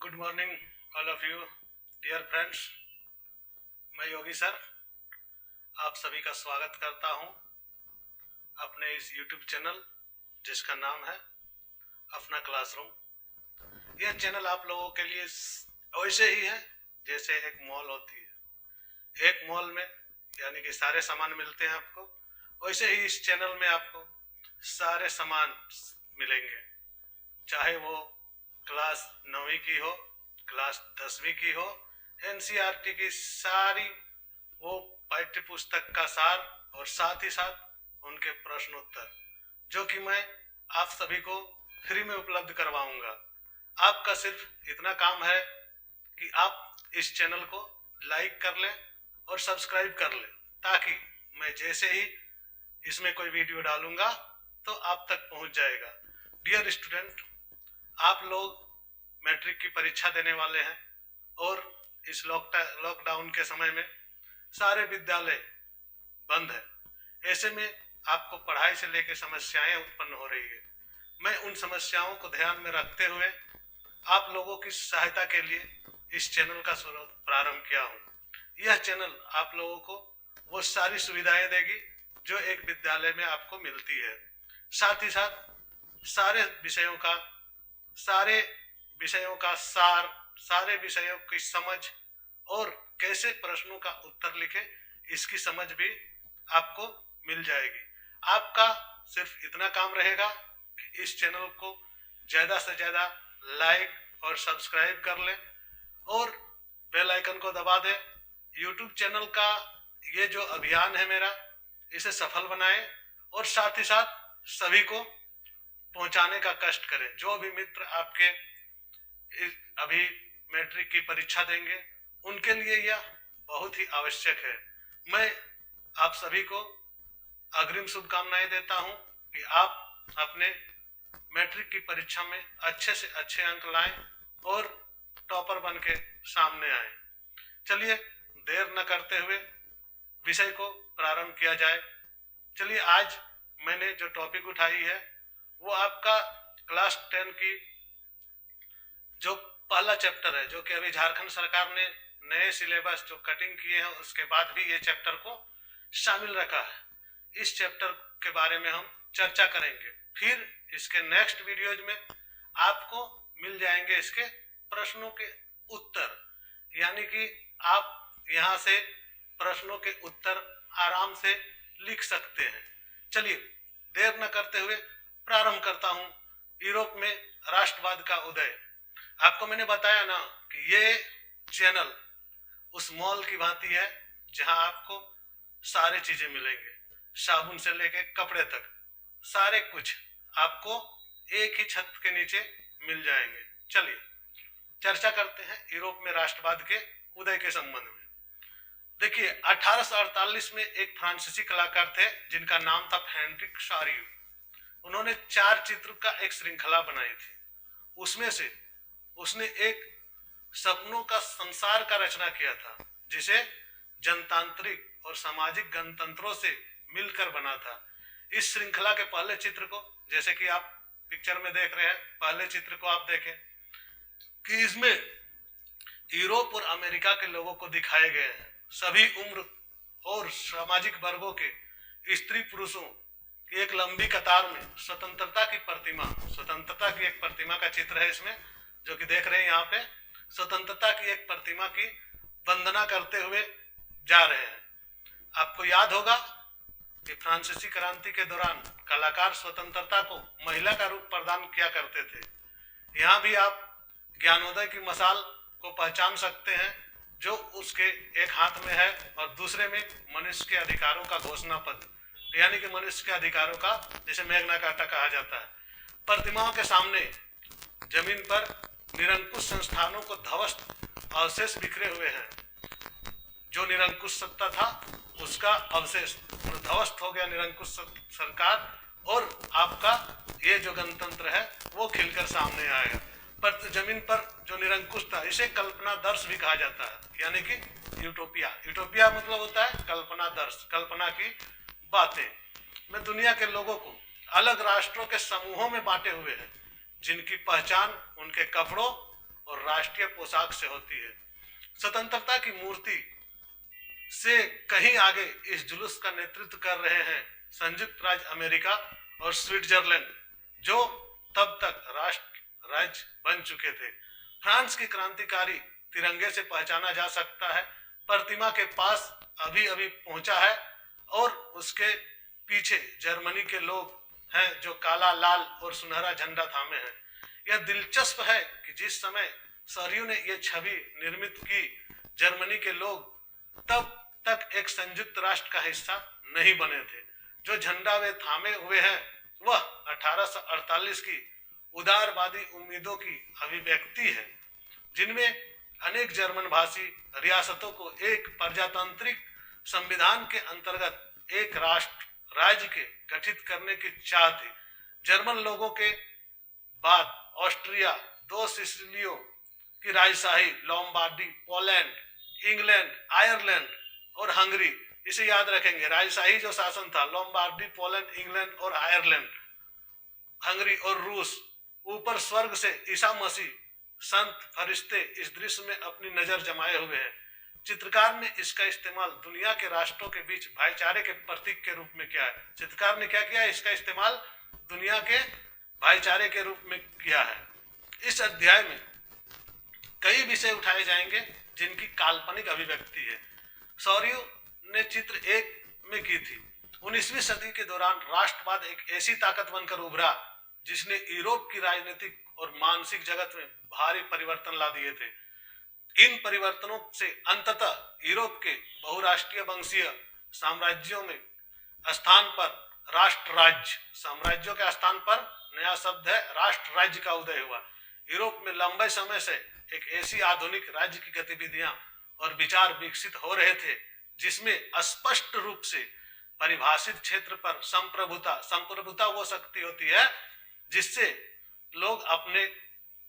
Good morning all of you dear friends. मैं Yogi sir आप सभी का स्वागत करता हूं अपने इस यूट्यूब चैनल जिसका नाम है अपना क्लासरूम। यह चैनल आप लोगों के लिए वैसे ही है जैसे एक मॉल होती है। एक मॉल में यानी कि सारे सामान मिलते हैं आपको, वैसे ही इस चैनल में आपको सारे सामान मिलेंगे, चाहे वो क्लास 9वीं की हो, क्लास 10वीं की हो, एनसीईआरटी की सारी वो पाठ्य पुस्तक का सार और साथ ही साथ उनके प्रश्नोत्तर जो कि मैं आप सभी को फ्री में उपलब्ध करवाऊंगा। आपका सिर्फ इतना काम है कि आप इस चैनल को लाइक कर लें और सब्सक्राइब कर लें, ताकि मैं जैसे ही इसमें कोई वीडियो डालूंगा तो आप तक पहुंच जाएगा। डियर स्टूडेंट, आप लोग मैट्रिक की परीक्षा देने वाले हैं और इस लॉकडाउन के समय में सारे विद्यालय बंद है। ऐसे में आपको पढ़ाई से लेकर समस्याएं उत्पन्न हो रही है। मैं उन समस्याओं को ध्यान में रखते हुए आप लोगों की सहायता के लिए इस चैनल का प्रारंभ किया हूँ। यह चैनल आप लोगों को वो सारी सुविधाएं देगी जो एक विद्यालय में आपको मिलती है। साथ ही साथ सारे विषयों का सार, सारे विषयों की समझ और कैसे प्रश्नों का उत्तर लिखे, इसकी समझ भी आपको मिल जाएगी। आपका सिर्फ इतना काम रहेगा कि इस चैनल को ज़्यादा से ज़्यादा लाइक और सब्सक्राइब कर लें और बेल आइकन को दबा दें। यूट्यूब चैनल का ये जो अभियान है मेरा, इसे सफल बनाएं और साथ ही साथ सभी को पहुंचाने का कष्ट करें। जो भी मित्र आपके अभी मैट्रिक की परीक्षा देंगे उनके लिए यह बहुत ही आवश्यक है। मैं आप सभी को अग्रिम शुभकामनाएं देता हूं कि आप अपने मैट्रिक की परीक्षा में अच्छे से अच्छे अंक लाएं और टॉपर बन के सामने आए। चलिए देर न करते हुए विषय को प्रारंभ किया जाए। चलिए आज मैंने जो टॉपिक उठाई है वो आपका क्लास 10 की जो पहला चैप्टर है, जो कि अभी झारखंड सरकार ने नए सिलेबस जो कटिंग किए हैं उसके बाद भी ये चैप्टर को शामिल रखा है। इस चैप्टर के बारे में हम चर्चा करेंगे। फिर इसके नेक्स्ट वीडियोज में आपको मिल जाएंगे इसके प्रश्नों के उत्तर, यानी कि आप यहाँ से प्रश्नों के उत्तर आराम से लिख सकते हैं। चलिए देर न करते हुए प्रारंभ करता हूँ। यूरोप में राष्ट्रवाद का उदय। आपको मैंने बताया ना कि ये चैनल उस मॉल की भांति है जहां आपको सारे चीजें मिलेंगे, साबुन से लेके कपड़े तक, सारे कुछ आपको एक ही छत के नीचे मिल जाएंगे। चलिए चर्चा करते हैं यूरोप में राष्ट्रवाद के उदय के संबंध में। देखिए 1848 में एक फ्रांसीसी कलाकार थे जिनका नाम था फ्रेडरिक शारियो। उन्होंने 4 चित्र का एक श्रृंखला बनाई थी। उसमें से उसने एक सपनों का संसार का रचना किया था जिसे जनतांत्रिक और सामाजिक गणतंत्रों से मिलकर बना था। इस श्रृंखला के पहले चित्र को, जैसे कि आप पिक्चर में देख रहे हैं, पहले चित्र को आप देखें कि इसमें यूरोप और अमेरिका के लोगों को दिखाए गए हैं। सभी उम्र और सामाजिक वर्गों के स्त्री पुरुषों की एक लंबी कतार में स्वतंत्रता की एक प्रतिमा का चित्र है इसमें, जो कि देख रहे हैं यहाँ पे। स्वतंत्रता की एक प्रतिमा की वंदना करते हुए जा रहे हैं। आपको याद होगा कि फ्रांसीसी क्रांति के दौरान कलाकार स्वतंत्रता को महिला का रूप प्रदान किया करते थे। यहाँ भी आप ज्ञानोदय की मशाल को पहचान सकते हैं, जो उसके एक हाथ में है और दूसरे में मनुष्य के अधिकारों का घोषणा पत्र, यानी कि मनुष्य के अधिकारों का, जिसे मैग्ना कार्टा कहा जाता है। प्रतिमाओं के सामने जमीन पर निरंकुश संस्थानों को ध्वस्त अवशेष बिखरे हुए हैं। जो निरंकुश सत्ता था उसका अवशेष ध्वस्त हो गया, निरंकुश सरकार, और आपका ये जो गणतंत्र है वो खिलकर सामने आएगा। पर जमीन पर जो निरंकुश था, इसे कल्पना दर्श भी कहा जाता है, यानी कि यूटोपिया। यूटोपिया मतलब होता है कल्पना दर्श, कल्पना की बातें। में दुनिया के लोगों को अलग राष्ट्रों के समूहों में बांटे हुए हैं, जिनकी पहचान उनके कपड़ों और राष्ट्रीय पोशाक से होती है। स्वतंत्रता की मूर्ति से कहीं आगे इस जुलूस का नेतृत्व कर रहे हैं संयुक्त राज्य अमेरिका और स्विट्जरलैंड, जो तब तक राष्ट्र राज्य बन चुके थे। फ्रांस की क्रांतिकारी तिरंगे से पहचाना जा सकता है, प्रतिमा के पास अभी अभी पहुंचा है और उसके पीछे जर्मनी के लोग हैं जो काला, लाल और सुनहरा झंडा थामे हैं। यह दिलचस्प है कि जिस समय सरयू ने यह छवि निर्मित की, जर्मनी के लोग तब तक एक संयुक्त राष्ट्र का हिस्सा नहीं बने थे। जो झंडा वे थामे हुए हैं वह 1848 की उदारवादी उम्मीदों की अभिव्यक्ति है, जिनमें अनेक जर्मन भाषी रियासतों को एक प्रजातांत्रिक संविधान के अंतर्गत एक राष्ट्र राज्य के गठित करने की चाह थी। जर्मन लोगों के बाद ऑस्ट्रिया, दो सिसिलियों की राजशाही, लोम्बार्डी, पोलैंड, इंग्लैंड, आयरलैंड और हंगरी, इसे याद रखेंगे। राजशाही जो शासन था, लोम्बार्डी, पोलैंड, इंग्लैंड और आयरलैंड, हंगरी और रूस। ऊपर स्वर्ग से ईसा मसीह, संत, फरिश्ते इस दृश्य में अपनी नजर जमाए हुए हैं। चित्रकार ने इसका इस्तेमाल दुनिया के राष्ट्रों के बीच भाईचारे के प्रतीक के रूप में किया है। चित्रकार ने क्या किया? इसका इस्तेमाल दुनिया के भाईचारे के रूप में किया है। इस अध्याय में कई विषय उठाए जाएंगे जिनकी काल्पनिक अभिव्यक्ति है। सौर्यू ने चित्र 1 में की थी। 19वीं सदी के दौरान राष्ट्रवाद एक ऐसी ताकत बनकर उभरा जिसने यूरोप की राजनीतिक और मानसिक जगत में भारी परिवर्तन ला दिए थे। इन परिवर्तनों से अंततः यूरोप के बहुराष्ट्रीय वंशीय साम्राज्यों में स्थान पर राष्ट्र राज्य, साम्राज्यों के स्थान पर नया शब्द है राष्ट्र राज्य का उदय हुआ। यूरोप में लंबे समय से एक ऐसी आधुनिक राज्य की गतिविधियां और विचार विकसित हो रहे थे जिसमें स्पष्ट रूप से परिभाषित क्षेत्र पर संप्रभुता वो शक्ति होती है जिससे लोग अपने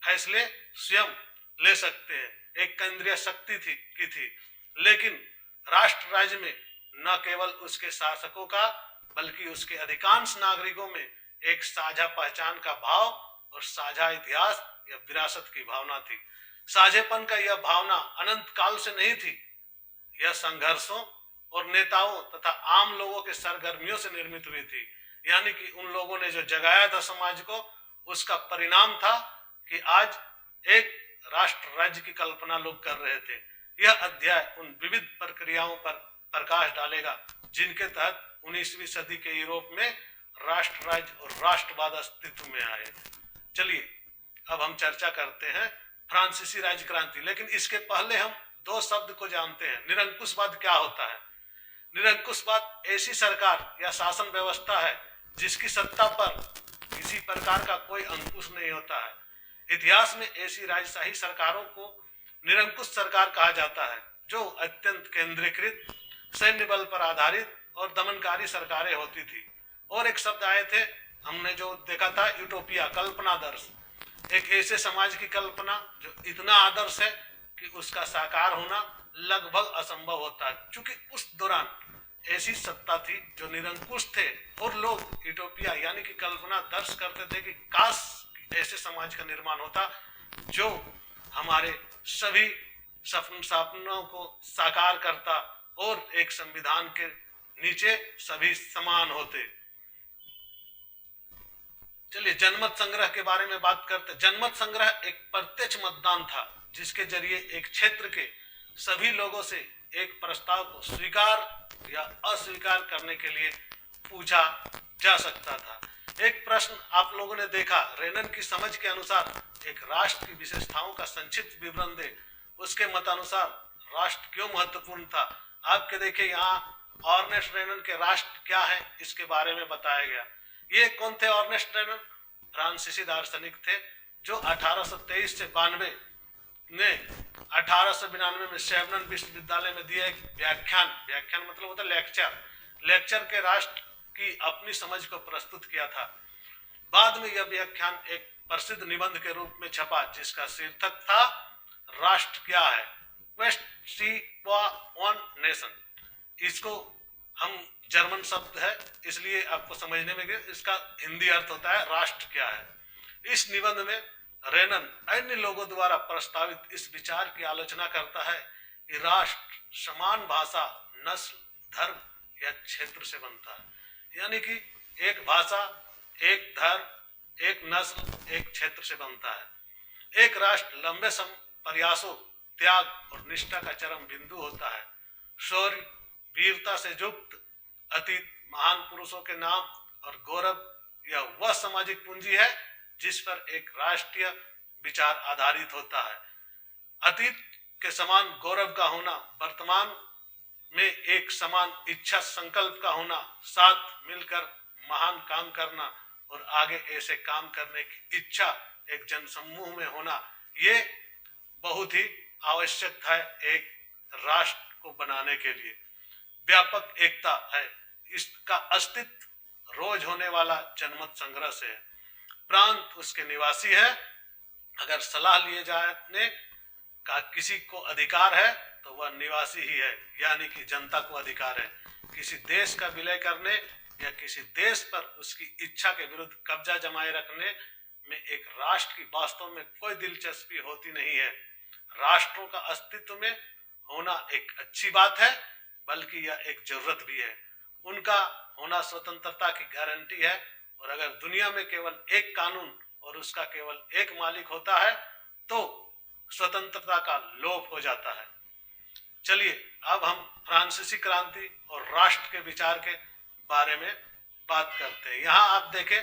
फैसले स्वयं ले सकते हैं। एक केंद्रीय शक्ति थी, लेकिन राष्ट्र राज्य में न केवल उसके शासकों का बल्कि उसके अधिकांश नागरिकों में एक साझा पहचान का भाव और साझा इतिहास या विरासत की भावना थी। साझेपन का यह भावना अनंत काल से नहीं थी, यह संघर्षों और नेताओं तथा आम लोगों के सरगर्मियों से निर्मित हुई थी। यानी कि उन लोगों ने जो जगाया था समाज को, उसका परिणाम था कि आज एक राष्ट्र राज्य की कल्पना लोग कर रहे थे। यह अध्याय उन विविध प्रक्रियाओं पर प्रकाश डालेगा जिनके तहत 19वीं सदी के यूरोप में राष्ट्र राज्य और राष्ट्रवाद अस्तित्व में आए। चलिए अब हम चर्चा करते हैं फ्रांसीसी राज्य क्रांति। लेकिन इसके पहले हम दो शब्द को जानते हैं। निरंकुशवाद क्या होता है? निरंकुशवाद ऐसी सरकार या शासन व्यवस्था है जिसकी सत्ता पर किसी प्रकार का कोई अंकुश नहीं होता है। इतिहास में ऐसी राजशाही सरकारों को निरंकुश सरकार कहा जाता है, जो अत्यंत केंद्रीकृत, सैन्य बल पर आधारित और दमनकारी सरकारें होती थी। और एक शब्द आए थे, हमने जो देखा था, यूटोपिया, कल्पनादर्श। एक ऐसे समाज की कल्पना जो इतना आदर्श है कि उसका साकार होना लगभग असंभव होता है। क्योंकि उस दौरान ऐसी सत्ता थी जो निरंकुश थे और लोग यूटोपिया यानी कि कल्पना दर्श करते थे कि काश ऐसे समाज का निर्माण होता जो हमारे सभी सपनों को साकार करता और एक संविधान के नीचे सभी समान होते। चलिए जनमत संग्रह के बारे में बात करते। जनमत संग्रह एक प्रत्यक्ष मतदान था जिसके जरिए एक क्षेत्र के सभी लोगों से एक प्रस्ताव को स्वीकार या अस्वीकार करने के लिए पूछा जा सकता था। एक प्रश्न आप लोगों ने देखा, रेनन की समझ के अनुसार एक राष्ट्र की विशेषताओं का संक्षिप्त विवरण दे। उसके मतानुसार राष्ट्र क्यों महत्वपूर्ण था। आपके देखिए यहाँ अर्नेस्ट रेनन के राष्ट्र क्या है इसके बारे में बताया गया। ये कौन थे अर्नेस्ट रेनन? फ्रांसीसी दार्शनिक थे जो 1823 से 92 ने 1892 में सेवनन विश्वविद्यालय में दिए एक व्याख्यान मतलब होता लेक्चर के राष्ट्र की अपनी समझ को प्रस्तुत किया था। बाद में यह व्याख्यान एक प्रसिद्ध निबंध के रूप में छपा जिसका शीर्षक था राष्ट्र क्या है, क्वेस्ट सी वन नेशन। इसको हम जर्मन शब्द है इसलिए आपको समझने में इसका हिंदी अर्थ होता है राष्ट्र क्या है। इस निबंध में रेनन अन्य लोगों द्वारा प्रस्तावित इस विचार की आलोचना करता है कि राष्ट्र समान भाषा, नस्ल, धर्म या क्षेत्र से बनता है। यानी कि एक भाषा, एक धर्म, एक नस्ल, एक क्षेत्र से बनता है। एक राष्ट्र लंबे प्रयासों, त्याग और निष्ठा का चरम बिंदु होता है। शौर्य, वीरता से युक्त अतीत, महान पुरुषों के नाम और गौरव यह वह सामाजिक पूंजी है जिस पर एक राष्ट्रीय विचार आधारित होता है। अतीत के समान गौरव का होना, वर्तमान में एक समान इच्छा संकल्प का होना, साथ मिलकर महान काम करना और आगे ऐसे काम करने की इच्छा एक जनसमूह में होना, ये बहुत ही आवश्यक है एक राष्ट्र को बनाने के लिए। व्यापक एकता है, इसका अस्तित्व रोज होने वाला जनमत संघर्ष है। प्रांत उसके निवासी है। अगर सलाह लिए जाने का किसी को अधिकार है तो वह निवासी ही है, यानी कि जनता को अधिकार है। किसी देश का विलय करने या किसी देश पर उसकी इच्छा के विरुद्ध कब्जा जमाए रखने में एक राष्ट्र की वास्तव में कोई दिलचस्पी होती नहीं है। राष्ट्रों का अस्तित्व में होना एक अच्छी बात है, बल्कि यह एक जरूरत भी है। उनका होना स्वतंत्रता की गारंटी है, और अगर दुनिया में केवल एक कानून और उसका केवल एक मालिक होता है तो स्वतंत्रता का लोप हो जाता है। चलिए अब हम फ्रांसीसी क्रांति और राष्ट्र के विचार के बारे में बात करते हैं। यहाँ आप देखें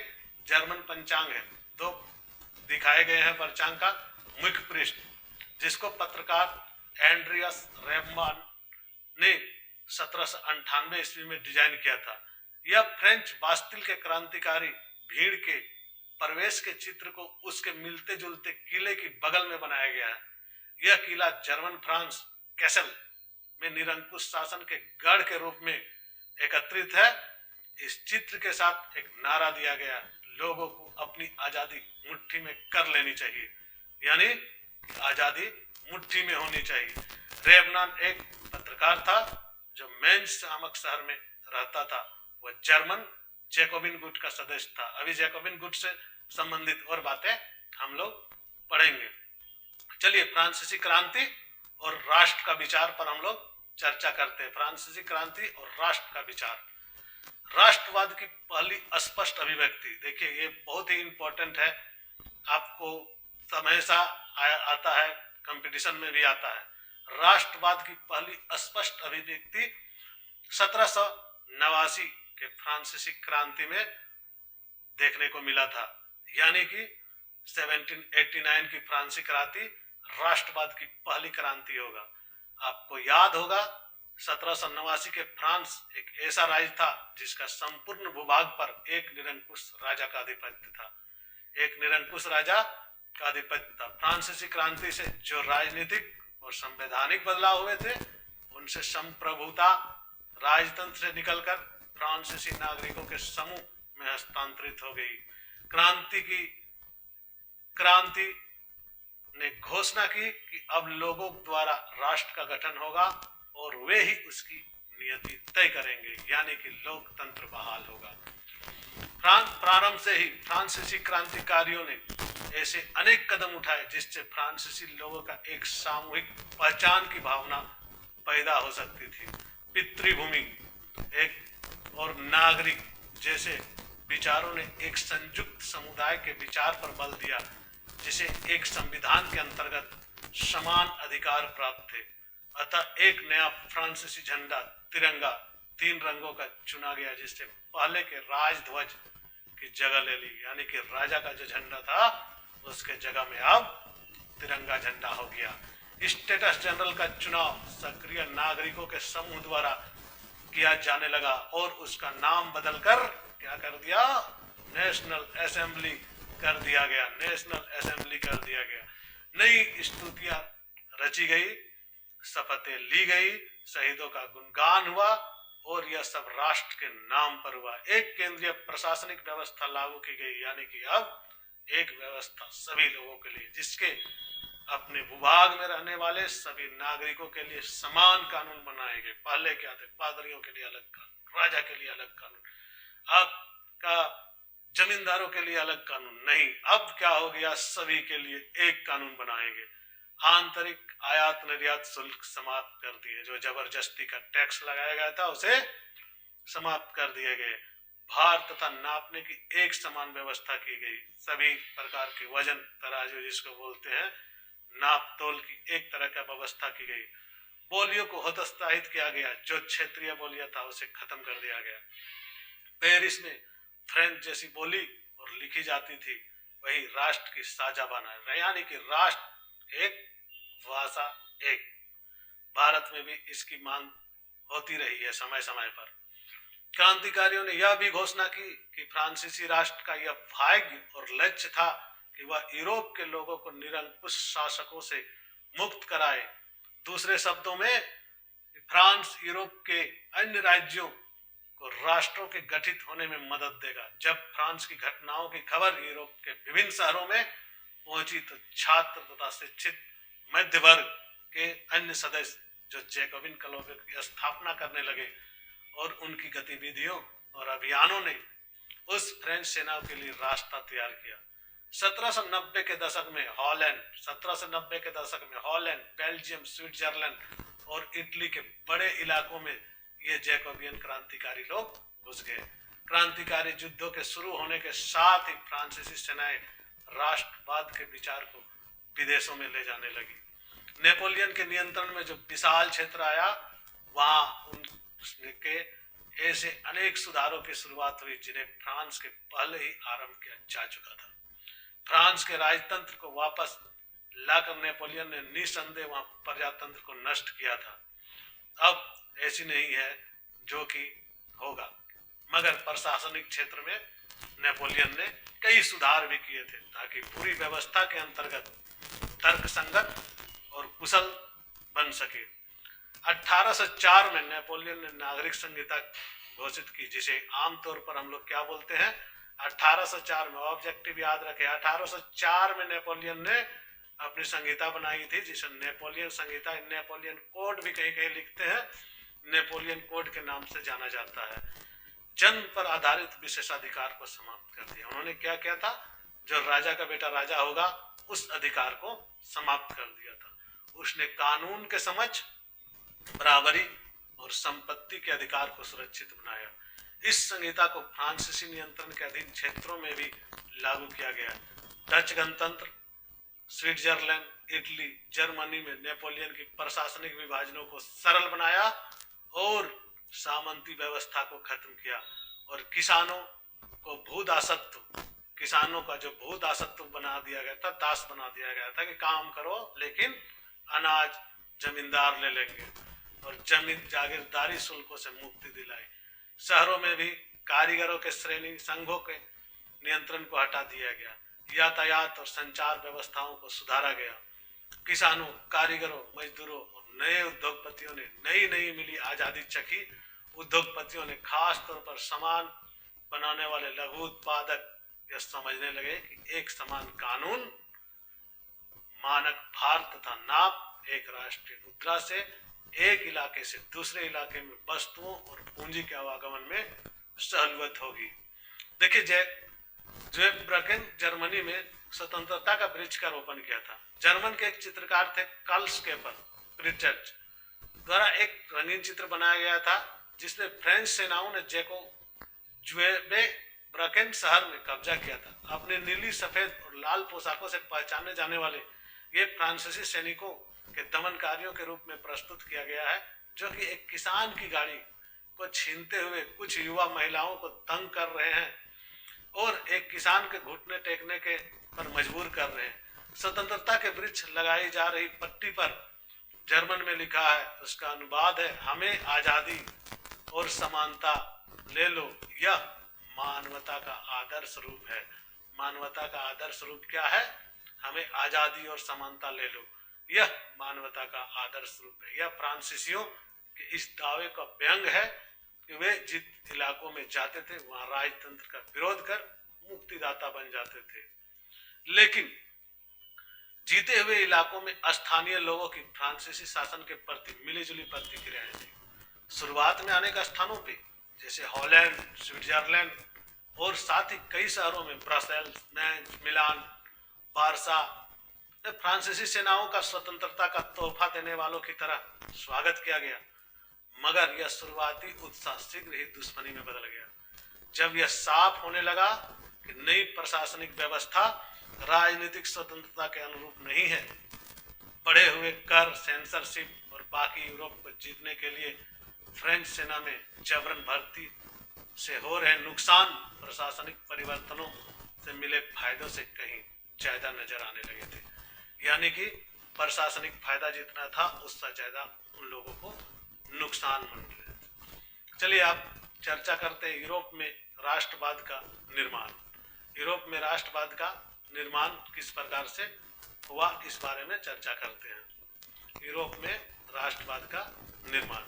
जर्मन पंचांग है, दो दिखाए गए हैं पंचांग का मुख्य पृष्ठ, जिसको पत्रकार एंड्रियस रेबमान ने 1798 ईस्वी में डिजाइन किया था। यह फ्रेंच बास्तिल के क्रांतिकारी भीड़ के प्रवेश के चित्र को उसके मिलते जुलते किले की बगल में बनाया गया है। यह किला जर्मन फ्रांस कैसल में निरंकुश शासन के गढ़ के रूप में एकत्रित है। इस चित्र के साथ एक नारा दिया गया, लोगों को अपनी आजादी मुट्ठी में कर लेनी चाहिए, यानी आजादी मुट्ठी में होनी चाहिए। रेबनान एक पत्रकार था जो मेंस नामक शहर में रहता था। वह जर्मन जैकोबिन गुट का सदस्य था। अभी जैकोबिन गुट से संबंधित और बातें हम लोग पढ़ेंगे। चलिए फ्रांसीसी क्रांति और राष्ट्र का विचार पर हम लोग चर्चा करते हैं। फ्रांसीसी क्रांति और राष्ट्र का विचार। राष्ट्रवाद की पहली स्पष्ट अभिव्यक्ति, देखिए ये बहुत ही इंपॉर्टेंट है, आपको हमेशा आता है, कंपटीशन में भी आता है। राष्ट्रवाद की पहली स्पष्ट अभिव्यक्ति 1789 के फ्रांसीसी क्रांति में देखने को मिला था, यानी कि 1789 की फ्रांसीसी क्रांति राष्ट्रवाद की पहली क्रांति होगा। आपको याद होगा 1789 के फ्रांस एक ऐसा राज्य था जिसका संपूर्ण भूभाग पर एक निरंकुश राजा का आधिपत्य था। एक निरंकुश राजा का आधिपत्य था। फ्रांसीसी क्रांति से जो राजनीतिक और संवैधानिक बदलाव हुए थे, उनसे संप्रभुता राजतंत्र से निकलकर फ्रांसीसी नागरिकों के समूह में हस्तांतरित हो गई। क्रांति ने घोषणा की कि अब लोगों द्वारा राष्ट्र का गठन होगा और वे ही उसकी नियति तय करेंगे, यानी कि लोकतंत्र बहाल होगा। प्रारंभ से ही फ्रांसीसी क्रांतिकारियों ने ऐसे अनेक कदम उठाए जिससे फ्रांसीसी लोगों का एक सामूहिक पहचान की भावना पैदा हो सकती थी। पितृभूमि एक और नागरिक जैसे विचारों ने एक संयुक्त समुदाय के विचार पर बल दिया, जिसे एक संविधान के अंतर्गत समान अधिकार प्राप्त थे। अतः एक नया फ्रांसीसी झंडा तिरंगा 3 रंगों का चुना गया, जिससे पहले के राजध्वज की जगह ले ली, यानी कि राजा का जो झंडा था उसके जगह में अब तिरंगा झंडा हो गया। स्टेटस जनरल का चुनाव सक्रिय नागरिकों के समूह द्वारा किया जाने लगा और उसका नाम बदलकर क्या कर दिया, नेशनल असेंबली कर दिया गया। नेशनल असेंबली कर दिया गया। नई स्तुतियां रची गई, शपथें ली गई, शहीदों का गुणगान हुआ और यह सब राष्ट्र के नाम पर हुआ। एक केंद्रीय प्रशासनिक व्यवस्था लागू की गई, यानी कि अब एक व्यवस्था सभी लोगों के लिए, जिसके अपने भूभाग में रहने वाले सभी नागरिकों के लिए समान कानून बनाए गए। पहले क्या थे, पादरियों के लिए अलग कानून, राजा के लिए अलग कानून। अब का जमींदारों के लिए अलग कानून नहीं, अब क्या हो गया, सभी के लिए एक कानून बनाएंगे। आंतरिक आयात निर्यात शुल्क समाप्त कर दिए, जो जबरदस्ती का टैक्स लगाया गया था उसे समाप्त कर दिए गए। भार तथा नापने की एक समान व्यवस्था की गई, सभी प्रकार के वजन तराजू जिसको बोलते हैं, नाप तोल की एक तरह का व्यवस्था की गई। बोलियों को हतोत्साहित किया गया, जो क्षेत्रीय बोलियां था उसे खत्म कर दिया गया। पेरिस में फ्रेंच जैसी बोली और लिखी जाती थी, वही राष्ट्र की साझा बना, यानी कि राष्ट्र एक भाषा एक। भारत में भी इसकी मांग होती रही है समय समय पर। क्रांतिकारियों ने यह भी घोषणा की कि फ्रांसीसी राष्ट्र का यह भाग्य और लक्ष्य था कि वह यूरोप के लोगों को निरंकुश शासकों से मुक्त कराए। दूसरे शब्दों में, फ्रांस यूरोप के अन्य राज्यों को राष्ट्रों के गठित होने में मदद देगा। जब फ्रांस की घटनाओं की खबर यूरोप के विभिन्न शहरों में पहुंची तो छात्र तथा शिक्षित मध्य वर्ग के अन्य सदस्य जो जैकोबिन क्लबों की स्थापना करने लगे और उनकी गतिविधियों और अभियानों ने उस फ्रेंच सेनाओं के लिए रास्ता तैयार किया। 1790 के दशक में हॉलैंड, बेल्जियम, स्विट्जरलैंड और इटली के बड़े इलाकों में ये जैकोबियन क्रांतिकारी लोग घुस गए। क्रांतिकारी युद्धों के शुरू होने के साथ ही फ्रांसीसी सेनाएं राष्ट्रवाद के विचार को विदेशों में ले जाने लगी। नेपोलियन के नियंत्रण में जो विशाल क्षेत्र आया, वहां उनके ऐसे अनेक सुधारों की शुरुआत हुई जिन्हें फ्रांस के पहले ही आरंभ किया जा चुका था। फ्रांस के राजतंत्र को वापस लाकर नेपोलियन ने निसंदेह वहां प्रजातंत्र को नष्ट किया था। अब ऐसी नहीं है जो कि होगा, मगर प्रशासनिक क्षेत्र में नेपोलियन ने कई सुधार भी किए थे ताकि पूरी व्यवस्था के अंतर्गत तर्कसंगत और कुशल बन सके। 1804 में नेपोलियन ने नागरिक संहिता घोषित की, जिसे आमतौर पर हम लोग क्या बोलते हैं, 1804 में, ऑब्जेक्टिव याद रखें, 1804 में नेपोलियन ने अपनी संहिता बनाई थी, जिसे नेपोलियन संहिता, नेपोलियन कोड भी कहीं कहीं लिखते हैं, नेपोलियन कोड के नाम से जाना जाता है। जन्म पर आधारित विशेषाधिकार को समाप्त कर दिया। उन्होंने क्या किया था, जो राजा का बेटा राजा होगा उस अधिकार को समाप्त कर दिया था। उसने कानून के समक्ष बराबरी और संपत्ति के अधिकार को सुरक्षित बनाया। इस संहिता को फ्रांसीसी नियंत्रण के अधीन क्षेत्रों में भी लागू किया गया। डच गणतंत्र, स्विट्जरलैंड, इटली, जर्मनी में नेपोलियन की प्रशासनिक विभाजनों को सरल बनाया और सामंती व्यवस्था को खत्म किया और किसानों का जो भूदासत्व बना दिया गया था, दास बना दिया गया था कि काम करो लेकिन अनाज जमींदार ले लेंगे, और जमीन जागीरदारी शुल्कों से मुक्ति दिलाई। शहरों में भी कारीगरों के श्रेणी संघों के नियंत्रण को हटा दिया गया। यातायात और संचार व्यवस्थाओं को सुधारा गया। किसानों, कारीगरों, मजदूरों और नए उद्योगपतियों ने नई नई मिली आजादी चखी। उद्योगपतियों ने खास तौर पर सामान बनाने वाले लघु उत्पादक यह समझने लगे कि एक समान कानून, मानक भार तथा नाप, एक राष्ट्रीय मुद्रा से एक इलाके से दूसरे इलाके में वस्तुओं और पूंजी के आवागमन में सहूलियत होगी। देखिए, ज़ेब्रकेन जर्मनी में स्वतंत्रता का वृक्ष का रोपण किया था। जर्मन के एक चित्रकार थे कार्ल स्केपर प्रिचर्ड द्वारा एक रंगीन चित्र बनाया गया था, जिसमें फ्रेंच सेनाओं ने ज़ेब्रकेन शहर में कब्जा किया था। अपने नीली, सफेद और लाल पोशाकों से पहचाने जाने वाले ये फ्रांसीसी सैनिकों के दमनकारियों के रूप में प्रस्तुत किया गया है, जो कि एक किसान की गाड़ी को छीनते हुए कुछ युवा महिलाओं को तंग कर रहे हैं और एक किसान के घुटने टेकने के पर मजबूर कर रहे हैं। स्वतंत्रता के वृक्ष लगाई जा रही पट्टी पर जर्मन में लिखा है, उसका अनुवाद है, हमें आजादी और समानता ले लो, यह मानवता का आदर्श रूप है। मानवता का आदर्श रूप क्या है? हमें आजादी और समानता ले लो, यह मानवता का आदर्श रूप है। यह फ्रांसीसियों के इस दावे का व्यंग है कि वे जिस इलाकों में जाते थे वहां राजतंत्र का विरोध कर मुक्तिदाता बन जाते थे, लेकिन जीते हुए इलाकों में स्थानीय लोगों की फ्रांसीसी शासन के प्रति मिलीजुली प्रतिक्रियाएं थी। शुरुआत में अनेक स्थानों पे जैसे हॉलैंड, स्विट्जरलैंड और साथ ही कई शहरों में ब्रसेल्स, मैंच, मिलान, बारसा फ्रांसीसी सेनाओं का स्वतंत्रता का तोहफा देने वालों की तरह स्वागत किया गया। मगर यह शुरुआती उत्साह शीघ्र ही दुश्मनी में बदल गया जब यह साफ होने लगा कि नई प्रशासनिक व्यवस्था राजनीतिक स्वतंत्रता के अनुरूप नहीं है। बढ़े हुए कर, सेंसरशिप और बाकी यूरोप को जीतने के लिए फ्रेंच सेना में जबरन भर्ती से हो रहे नुकसान प्रशासनिक परिवर्तनों से मिले फायदों से कहीं ज्यादा नजर आने लगे थे। यानी कि प्रशासनिक फायदा जितना था उससे ज्यादा उन लोगों को नुकसान मिल रहे थे। चलिए आप चर्चा करते हैं यूरोप में राष्ट्रवाद का निर्माण। यूरोप में राष्ट्रवाद का निर्माण किस प्रकार से हुआ इस बारे में चर्चा करते हैं। यूरोप में राष्ट्रवाद का निर्माण,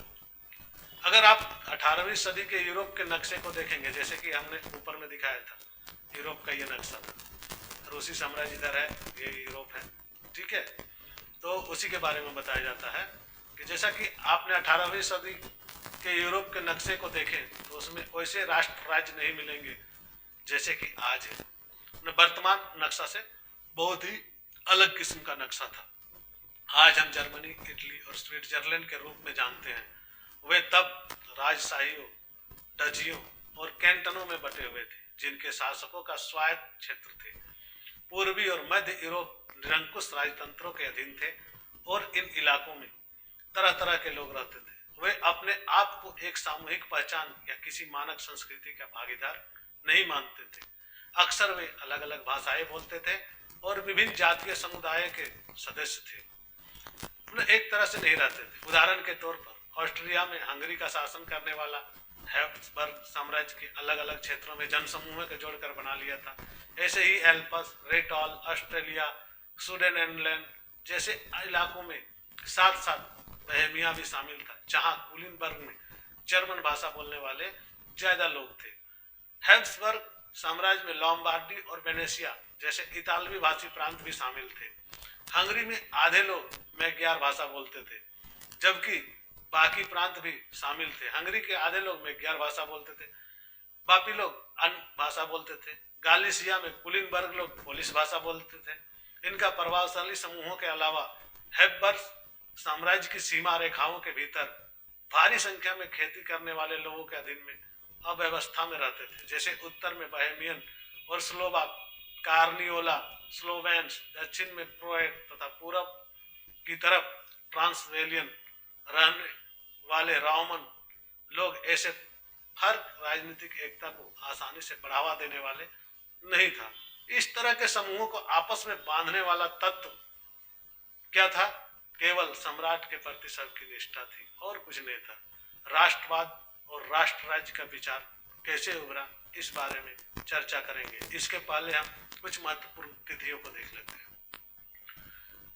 अगर आप 18वीं सदी के यूरोप के नक्शे को देखेंगे, जैसे कि हमने ऊपर में दिखाया था, यूरोप का ये नक्शा था, रूसी साम्राज्य इधर है, ये यूरोप है, ठीक है। तो उसी के बारे में बताया जाता है कि जैसा कि आपने 18वीं सदी के यूरोप के नक्शे को देखें तो उसमें वैसे राष्ट्र राज्य नहीं मिलेंगे जैसे कि आज है। वर्तमान नक्शा से बहुत ही अलग किस्म का नक्शा था। आज हम जर्मनी, इटली और स्विट्जरलैंड के रूप में जानते हैं, वे तब राजशाहियों, डचियों और कैंटनों में बटे हुए थे जिनके शासकों का स्वायत्त क्षेत्र थे। पूर्वी और मध्य यूरोप निरंकुश राजतंत्रों के अधीन थे और इन इलाकों में तरह तरह के लोग रहते थे। वे अपने आप को एक सामूहिक पहचान या किसी मानक संस्कृति का भागीदार नहीं मानते थे। अक्सर वे अलग अलग भाषाएं बोलते थे और विभिन्न जातीय समुदाय के सदस्य थे, एक तरह से नहीं रहते थे। उदाहरण के तौर पर ऑस्ट्रिया में हंगरी का शासन करने वाला हैब्सबर्ग साम्राज्य के अलग अलग क्षेत्रों में जनसमूह के जोड़कर बना लिया था। ऐसे ही एल्पस, रेटॉल, ऑस्ट्रेलिया, सुडेनलैंड जैसे इलाकों में साथ साथ बोहेमिया भी शामिल था, जहां कुलिनबर्ग में जर्मन भाषा बोलने वाले ज्यादा लोग थे। हैब्सबर्ग साम्राज्य में लॉम्बार्डी और वेनेशिया जैसे इतालवी भाषी प्रांत भी शामिल थे। हंगरी में आधे लोग मैग्यार भाषा बोलते थे, जबकि बाकी प्रांत भी शामिल थे। हंगरी के आधे लोग मैग्यार भाषा बोलते थे, बाकी लोग अन्य भाषा बोलते थे। गालिसिया में कुलिनबर्ग लोग पोलिश भाषा बोलते थे। इनका प्रभावशाली समूहों के अलावा हैब्सबर्ग साम्राज्य की सीमा रेखाओं के भीतर भारी संख्या में खेती करने वाले लोगों के अधीन में अव्यवस्था में रहते थे। जैसे उत्तर में बोहेमियन और स्लोवाक, कार्नियोला, स्लोवेन्स, दक्षिण में प्रोएट तथा पूरब की तरफ ट्रांसवेलियन रहने वाले रोमन लोग। ऐसे फर्क राजनीतिक एकता को आसानी से बढ़ावा देने वाले नहीं था। इस तरह के समूहों को आपस में बांधने वाला तत्व क्या था? केवल सम्राट के प्रति सबकी निष्ठा थी और कुछ नहीं था। राष्ट्रवाद और राष्ट्र राज्य का विचार कैसे उभरा इस बारे में चर्चा करेंगे। इसके पहले हम कुछ महत्वपूर्ण तिथियों को देख लेते हैं।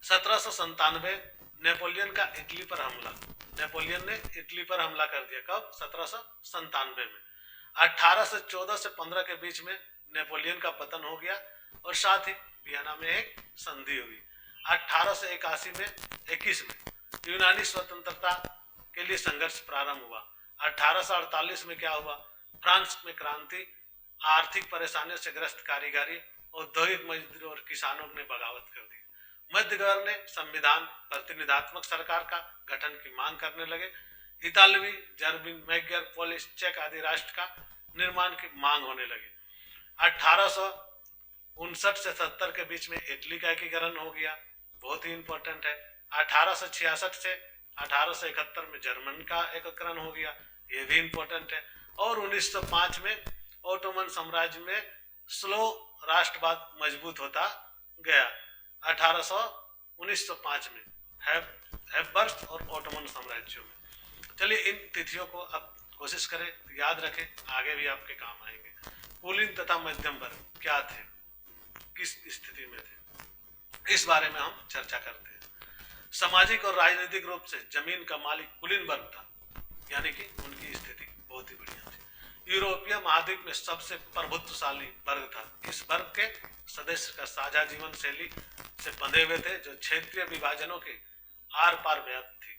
1797 नेपोलियन का इटली पर हमला। नेपोलियन ने इटली पर हमला कर दिया। कब? 1797 में। 1814 से 15 के बीच में नेपोलियन का पतन हो गया और साथ ही वियना में एक संधि हुई। 1881 में 21 में यूनानी स्वतंत्रता के लिए संघर्ष प्रारंभ हुआ। 1848 में क्या हुआ? फ्रांस में क्रांति, आर्थिक परेशानियों से ग्रस्त कारीगरी, औद्योगिक मजदूरों और किसानों ने बगावत कर दी। मध्य गवर्नर ने संविधान, प्रतिनिधात्मक सरकार का गठन की मांग करने लगे। इतालवी, जर्मन, मैग्यार, पोलिश, चेक आदि राष्ट्र का निर्माण की मांग होने लगी। 1859 से 70 के बीच में इटली का एकीकरण हो गया, बहुत ही इंपॉर्टेंट है। 1866 से 1871 में जर्मन का एकीकरण हो गया, ये भी इंपॉर्टेंट है। और 1905 में ओटोमन साम्राज्य में स्लो राष्ट्रवाद मजबूत होता गया। 1905 में हैब्सबर्ग और ओटोमन साम्राज्यों में। चलिए इन तिथियों को अब कोशिश करें याद रखें, आगे भी आपके काम आएंगे। कुलीन तथा मध्यम वर्ग क्या थे, किस स्थिति में थे, इस बारे में हम चर्चा करते हैं। सामाजिक और राजनीतिक रूप से जमीन का मालिक कुलीन वर्ग था, यानी कि उनकी स्थिति बहुत ही बढ़िया थी। यूरोपीय महाद्वीप में सबसे प्रभुत्वशाली वर्ग था। इस वर्ग के सदस्य का साझा जीवन शैली से बंधे हुए थे जो क्षेत्रीय विभाजनों के आर पार व्याप्त थी।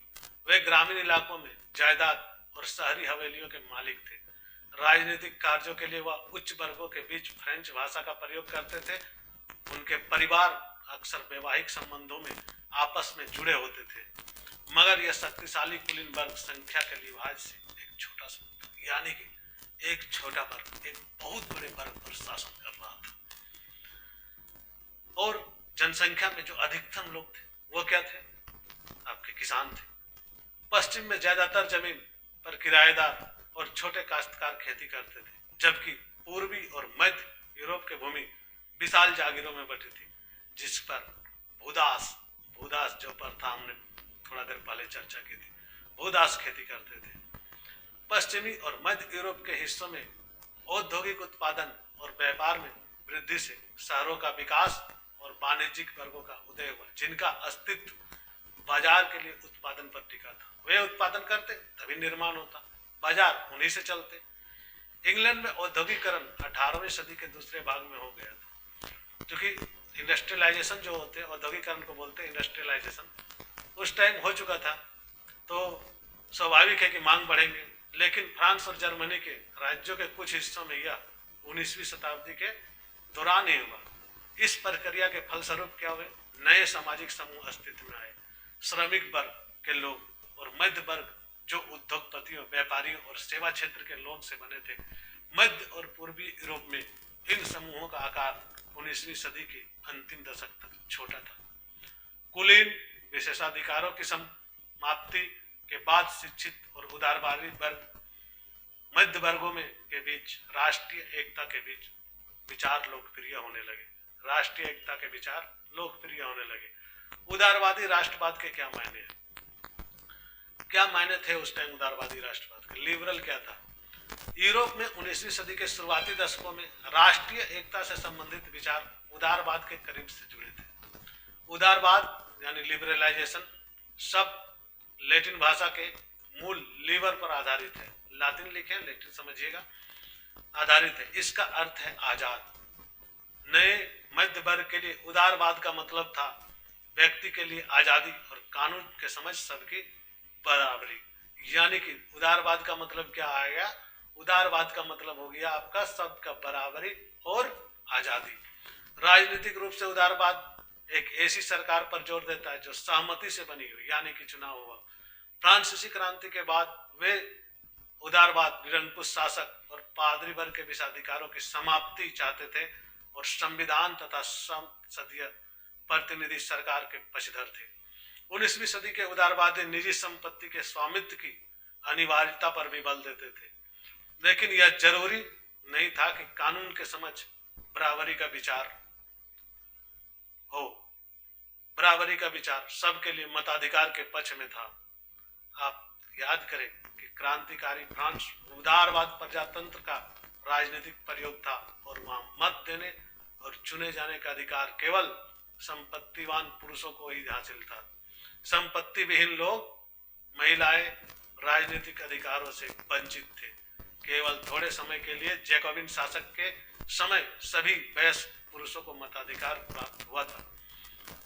वे ग्रामीण इलाकों में जायदाद और शहरी हवेलियों के मालिक थे। राजनीतिक कार्यों के लिए वह उच्च वर्गों के बीच फ्रेंच भाषा का प्रयोग करते थे। उनके परिवार अक्सर वैवाहिक संबंधों में आपस में जुड़े होते थे, मगर यह शक्तिशाली कुलीन वर्ग संख्या के लिहाज से एक छोटा सा, यानी कि एक छोटा वर्ग एक बहुत बड़े वर्ग पर शासन कर रहा था। और जनसंख्या में जो अधिकतम लोग थे वो क्या थे? आपके किसान थे। पश्चिम में ज्यादातर जमीन पर किराएदार और छोटे काश्तकार खेती करते थे, जबकि पूर्वी और मध्य यूरोप की भूमि विशाल जागीरों में बटी थी, जिस पर भूदास भूदास जो पर था, हमने थोड़ा देर पहले चर्चा की थी, भूदास खेती करते थे। पश्चिमी और मध्य यूरोप के हिस्सों में औद्योगिक उत्पादन और व्यापार में वृद्धि से शहरों का विकास और वाणिज्यिक वर्गों का उदय हुआ, जिनका अस्तित्व बाजार के लिए उत्पादन पर टिका था। वे उत्पादन करते तभी निर्माण होता, बाजार उन्हीं से चलते। इंग्लैंड में औद्योगिकरण 18वीं सदी के दूसरे भाग में हो गया था, क्योंकि इंडस्ट्रियलाइजेशन जो होते हैं, औद्योगिकरण को बोलते हैं इंडस्ट्रियलाइजेशन, उस टाइम हो चुका था। तो स्वाभाविक है कि मांग बढ़ेंगे, लेकिन फ्रांस और जर्मनी के राज्यों के कुछ हिस्सों में यह 19वीं शताब्दी के दौरान ही हुआ। इस प्रक्रिया के फलस्वरूप क्या हुए? नए सामाजिक समूह अस्तित्व में आए। श्रमिक वर्ग के लोग और मध्य वर्ग जो उद्योगपतियों, व्यापारियों और सेवा क्षेत्र के लोग से बने थे। मध्य और पूर्वी यूरोप में इन समूहों का आकार 19वीं सदी के अंतिम दशक तक छोटा था। कुलीन विशेषाधिकारों की समाप्ति के बाद शिक्षित और उदारवादी वर्ग मध्य वर्गों में के बीच राष्ट्रीय एकता के बीच विचार लोकप्रिय होने लगे। राष्ट्रीय एकता के विचार लोकप्रिय होने लगे। उदारवादी राष्ट्रवाद के क्या मायने हैं? क्या मायने थे उस टाइम उदारवादी राष्ट्रवाद के? लिबरल क्या था? यूरोप में 19वीं सदी के शुरुआती दशकों में राष्ट्रीय एकता से संबंधित विचार उदारवाद के करीब से जुड़े थे। उदारवाद यानी लिबरलाइजेशन शब्द लैटिन भाषा के मूल लीवर पर आधारित है। लातिन लिखे, लैटिन समझिएगा, आधारित है। इसका अर्थ है आजाद। नए मध्य वर्ग के लिए उदारवाद का मतलब था व्यक्ति के लिए आजादी और कानून के समझ सबकी बराबरी। यानी कि उदारवाद का मतलब क्या आएगा? उदारवाद का मतलब हो गया आपका सबका बराबरी और आजादी। राजनीतिक रूप से उदारवाद एक ऐसी सरकार पर जोर देता है जो सहमति से बनी हुई, यानी कि चुनाव हुआ। फ्रांसीसी क्रांति के बाद वे उदारवाद निरंकुश शासक और पादरी वर्ग के विशेषाधिकारों की समाप्ति चाहते थे और संविधान तथा संसदीय प्रतिनिधि सरकार के पक्षधर थे। 19वीं सदी के उदारवादी निजी संपत्ति के स्वामित्व की अनिवार्यता पर भी बल देते थे, लेकिन यह जरूरी नहीं था कि कानून के समझ बराबरी का विचार हो। बराबरी का विचार सबके लिए मताधिकार के पक्ष में था। आप याद करें कि क्रांतिकारी फ्रांस उदारवाद प्रजातंत्र का राजनीतिक प्रयोग था और वहां मत देने और चुने जाने का अधिकार केवल संपत्तिवान पुरुषों को ही हासिल था। संपत्ति विहीन लोग, महिलाएं राजनीतिक अधिकारों से वंचित थे। केवल थोड़े समय के लिए जैकोबिन शासक के समय सभी वयस्क पुरुषों को मताधिकार प्राप्त हुआ था,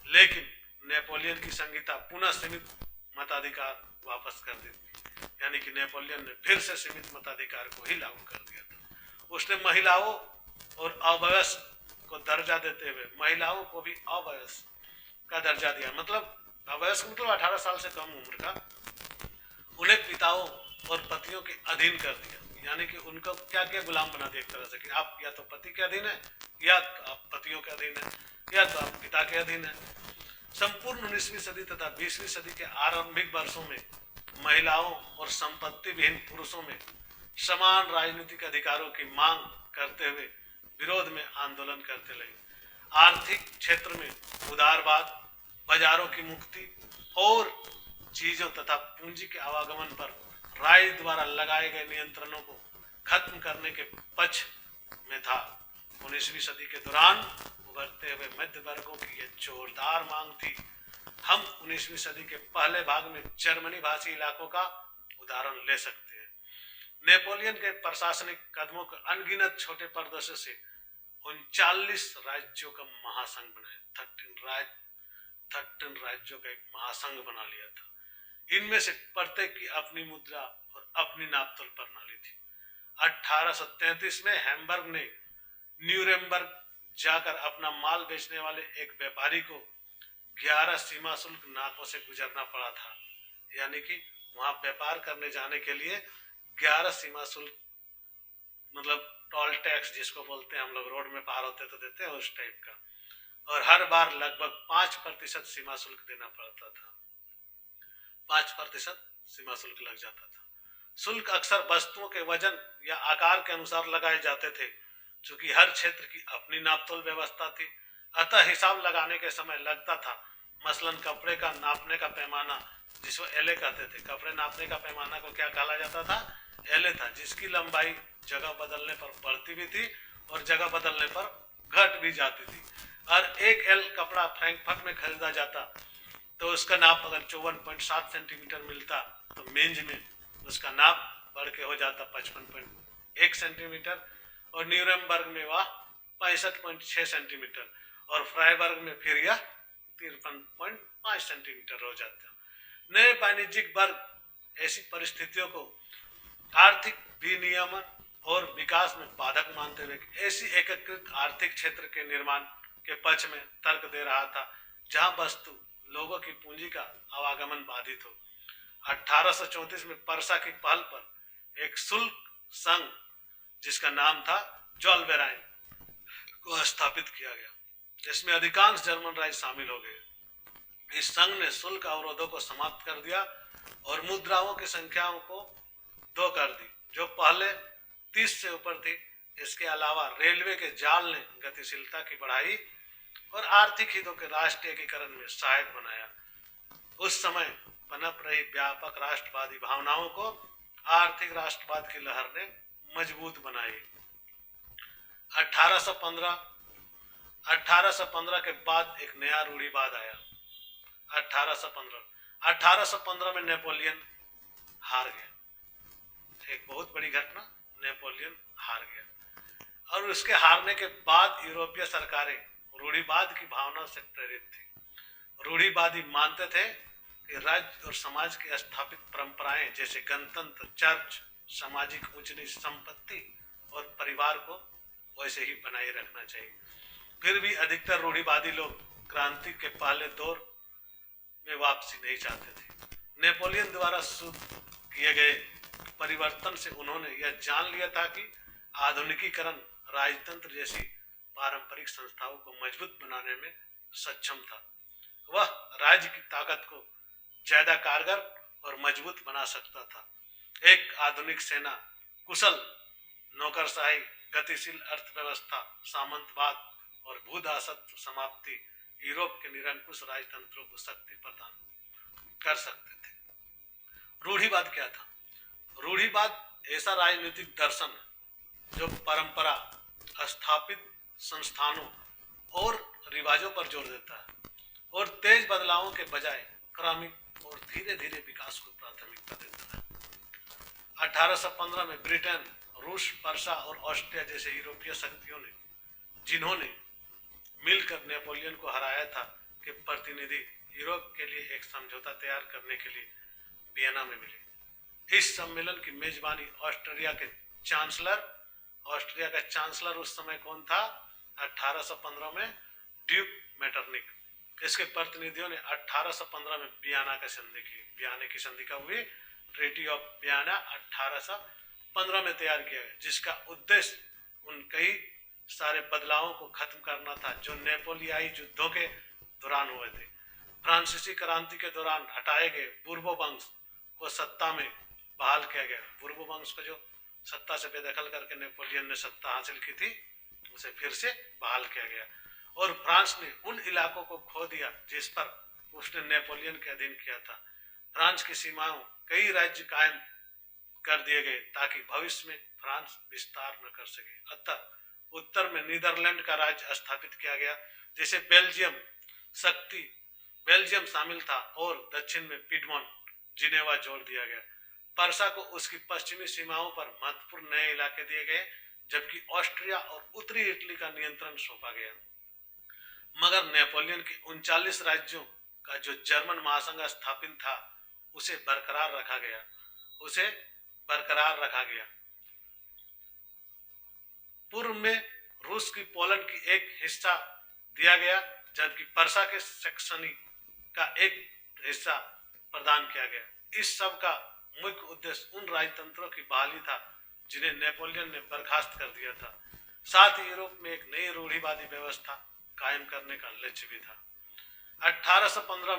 लेकिन नेपोलियन की संहिता पुनः सीमित मताधिकार वापस कर दी थी। यानी कि नेपोलियन ने फिर से सीमित मताधिकार को ही लागू कर दिया था। उसने महिलाओं और अवयस्क को दर्जा देते हुए महिलाओं को भी अवयस्क का दर्जा दिया। मतलब अवयस्क मतलब 18 साल से कम उम्र का, उन्हें पिताओं और पतियों के अधीन कर दिया। यानी कि उनको क्या क्या गुलाम बना दिया एक तरह से कि आप या तो पति के अधीन है, या तो आप पतियों के अधीन है, या तो आप पिता के अधीन है। संपूर्ण 19वीं सदी तथा 20वीं सदी के आरंभिक वर्षों में महिलाओं और संपत्ति विहीन पुरुषों में समान राजनीतिक अधिकारों की मांग करते हुए विरोध में आंदोलन करते लगे। आर्थिक क्षेत्र में उदारवाद, बाजारों की मुक्ति और चीजों तथा पूंजी के आवागमन पर राय द्वारा लगाए गए नियंत्रणों को खत्म करने के पक्ष में था। 19वीं सदी के दौरान उभरते हुए मध्य वर्गों की यह जोरदार मांग थी। हम 19वीं सदी के पहले भाग में जर्मनी भाषी इलाकों का उदाहरण ले सकते हैं। नेपोलियन के प्रशासनिक कदमों के अनगिनत छोटे प्रदेशों से 39 राज्यों का महासंघ बनाया। 13 राज्यों का एक महासंघ बना लिया था। इनमें से प्रत्येक की अपनी मुद्रा और अपनी नापतोल प्रणाली थी। 1833 में हैम्बर्ग ने न्यूरेमबर्ग जाकर अपना माल बेचने वाले एक व्यापारी को 11 सीमा शुल्क नाकों से गुजरना पड़ा था। यानी कि वहां व्यापार करने जाने के लिए 11 सीमा शुल्क, मतलब टोल टैक्स जिसको बोलते हैं हम लोग, रोड में पार होते तो देते हैं उस टाइप का, और हर बार लगभग 5% सीमा शुल्क देना पड़ता था। 5% सीमा शुल्क लग जाता था। शुल्क अक्सर वस्तुओं के वजन या आकार के अनुसार लगाए जाते थे। चूंकि हर क्षेत्र की अपनी नापतोल व्यवस्था थी, अतः हिसाब लगाने के समय लगता था। मसलन कपड़े का नापने का पैमाना, जिसको एले कहते थे, कपड़े नापने का पैमाना को क्या कहा जाता था? एले था, जिसकी लंबाई जगह बदलने पर बढ़ती भी थी और जगह बदलने पर घट भी जाती थी। और 1 एल कपड़ा फ्रैंकफर्ट में खरीदा जाता तो उसका नाप अगर 54.7 सेंटीमीटर मिलता तो मेंज में उसका नाप बढ़ के हो जाता 55.1 सेंटीमीटर, और न्यूरेमबर्ग में वह 65.6 सेंटीमीटर, और फ्राइबर्ग में फिर यह 53.5 सेंटीमीटर हो जाता। नए वाणिज्यिक वर्ग ऐसी परिस्थितियों को आर्थिक विनियमन और विकास में बाधक मानते हुए ऐसी एकीकृत आर्थिक क्षेत्र के निर्माण के पक्ष में तर्क दे रहा था जहां वस्तु लोगों की पूंजी का आवागमन बाधित हो। 1834 में पर्सा की पहल पर एक शुल्क संघ जिसका नाम था जोलबेराइन को स्थापित किया गया, जिसमें अधिकांश जर्मन राज्य शामिल हो गए। इस संघ ने शुल्क अवरोधों को समाप्त कर दिया और मुद्राओं की संख्याओं को 2 कर दी, जो पहले 30 से ऊपर थी। इसके अलावा रेलवे के जाल ने गतिशीलता की बढ़ाई और आर्थिक हितों के राष्ट्रीयकरण में सहायक बनाया। उस समय पनप रही व्यापक राष्ट्रवादी भावनाओं को आर्थिक राष्ट्रवाद की लहर ने मजबूत बनाई। 1815 के बाद एक नया रूढ़िवाद आया। 1815 में नेपोलियन हार गया। एक बहुत बड़ी घटना, नेपोलियन हार गया, और उसके हारने के बाद यूरोपीय सरकारें रूढ़िवाद की भावना से प्रेरित थी। रूढ़िवादी मानते थे कि राज्य और समाज की स्थापित परंपराएं जैसे गणतंत्र, चर्च, सामाजिक उच्च नीच, संपत्ति और परिवार को वैसे ही बनाए रखना चाहिए। फिर भी अधिकतर रूढ़िवादी लोग क्रांति के पहले दौर में वापसी नहीं चाहते थे। नेपोलियन द्वारा शुरू किए गए परिवर्तन से उन्होंने यह जान लिया था कि आधुनिकीकरण राजतंत्र जैसी पारंपरिक संस्थाओं को मजबूत बनाने में सक्षम था। वह राज्य की ताकत को ज्यादा कारगर और मजबूत बना सकता था। एक आधुनिक सेना, कुशल नौकरशाही, गतिशील अर्थव्यवस्था, सामंतवाद और भूदासत्व समाप्ति यूरोप के निरंकुश राजतंत्रों को शक्ति प्रदान कर सकते थे। रूढ़िवाद क्या था? रूढ़िवाद ऐसा राजनीतिक दर्शन है जो परंपरा, स्थापित संस्थानों और रिवाजों पर जोर देता है और तेज बदलावों के बजाय क्रमिक और धीरे धीरे विकास को प्राथमिकता देता है। 1815 में ब्रिटेन, रूस, पर्सा और ऑस्ट्रिया जैसे यूरोपीय शक्तियों ने, जिन्होंने मिलकर नेपोलियन को हराया था, के प्रतिनिधि यूरोप के लिए एक समझौता तैयार करने के लिए वियना में मिले। इस सम्मेलन की मेजबानी ऑस्ट्रिया का चांसलर उस समय कौन था? 1815 में ड्यूक मेटरनिक। इसके प्रतिनिधियों ने 1815 में वियना की संधि की। वियना की संधि कब हुई? ट्रीटी ऑफ वियना 1815 में तैयार किया गया, जिसका उद्देश्य उन कई सारे बदलावों को खत्म करना था जो नेपोलियाई युद्धों के दौरान हुए थे। फ्रांसीसी क्रांति के दौरान हटाए गए बुर्बो वंश को सत्ता में बहाल किया गया। बुर्बो वंश को जो सत्ता से बेदखल करके नेपोलियन ने सत्ता हासिल की थी, उसे फिर से बहाल किया गया। और फ्रांस ने उन इलाकों को खो दिया जिस पर उसने नेपोलियन के अधीन किया था। फ्रांस की सीमाओं कई राज्य कायम कर दिए गए ताकि भविष्य में फ्रांस विस्तार न कर सके। अतः उत्तर में नीदरलैंड का राज्य स्थापित किया गया, जिसे बेल्जियम शामिल था, और दक्षिण में पिडमोंट, जिनेवा जोड़ दिया गया। पर्सा को उसकी पश्चिमी सीमाओं पर महत्वपूर्ण नए इलाके दिए गए, जबकि ऑस्ट्रिया और उत्तरी इटली का नियंत्रण सौंपा गया। मगर नेपोलियन के 39 राज्यों का जो जर्मन महासंघ स्थापित था, उसे बरकरार रखा गया। पूर्व में रूस की पोलैंड की एक हिस्सा दिया गया, जबकि पर्सा के सेक्शनी का एक हिस्सा प्रदान किया गया। इस सब का मुख्य उद्देश्य उन राजतंत्रों की बहाली था जिन्हें नेपोलियन ने बर्खास्त कर दिया था। साथ ही यूरोप में एक नई रूढ़िवादी व्यवस्था कायम करने का लक्ष्य भी था। 1815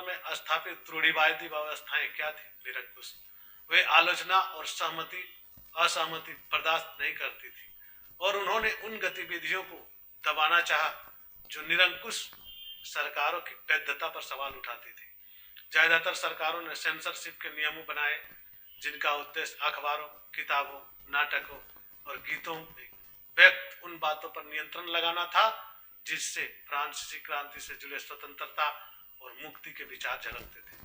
में स्थापित रूढ़िवादी व्यवस्थाएं क्या थी? निरंकुश। वे आलोचना और असहमति बर्दाश्त नहीं करती थी और उन्होंने उन गतिविधियों को दबाना चाहा जो निरंकुश सरकारों की वैधता पर सवाल उठाती थी। ज्यादातर सरकारों ने सेंसरशिप के नियमों बनाए जिनका उद्देश्य अखबारों, किताबों, नाटकों और गीतों में व्यक्त उन बातों पर नियंत्रण लगाना था जिससे फ्रांसीसी क्रांति से जुड़े स्वतंत्रता और मुक्ति के विचार झलकते थे।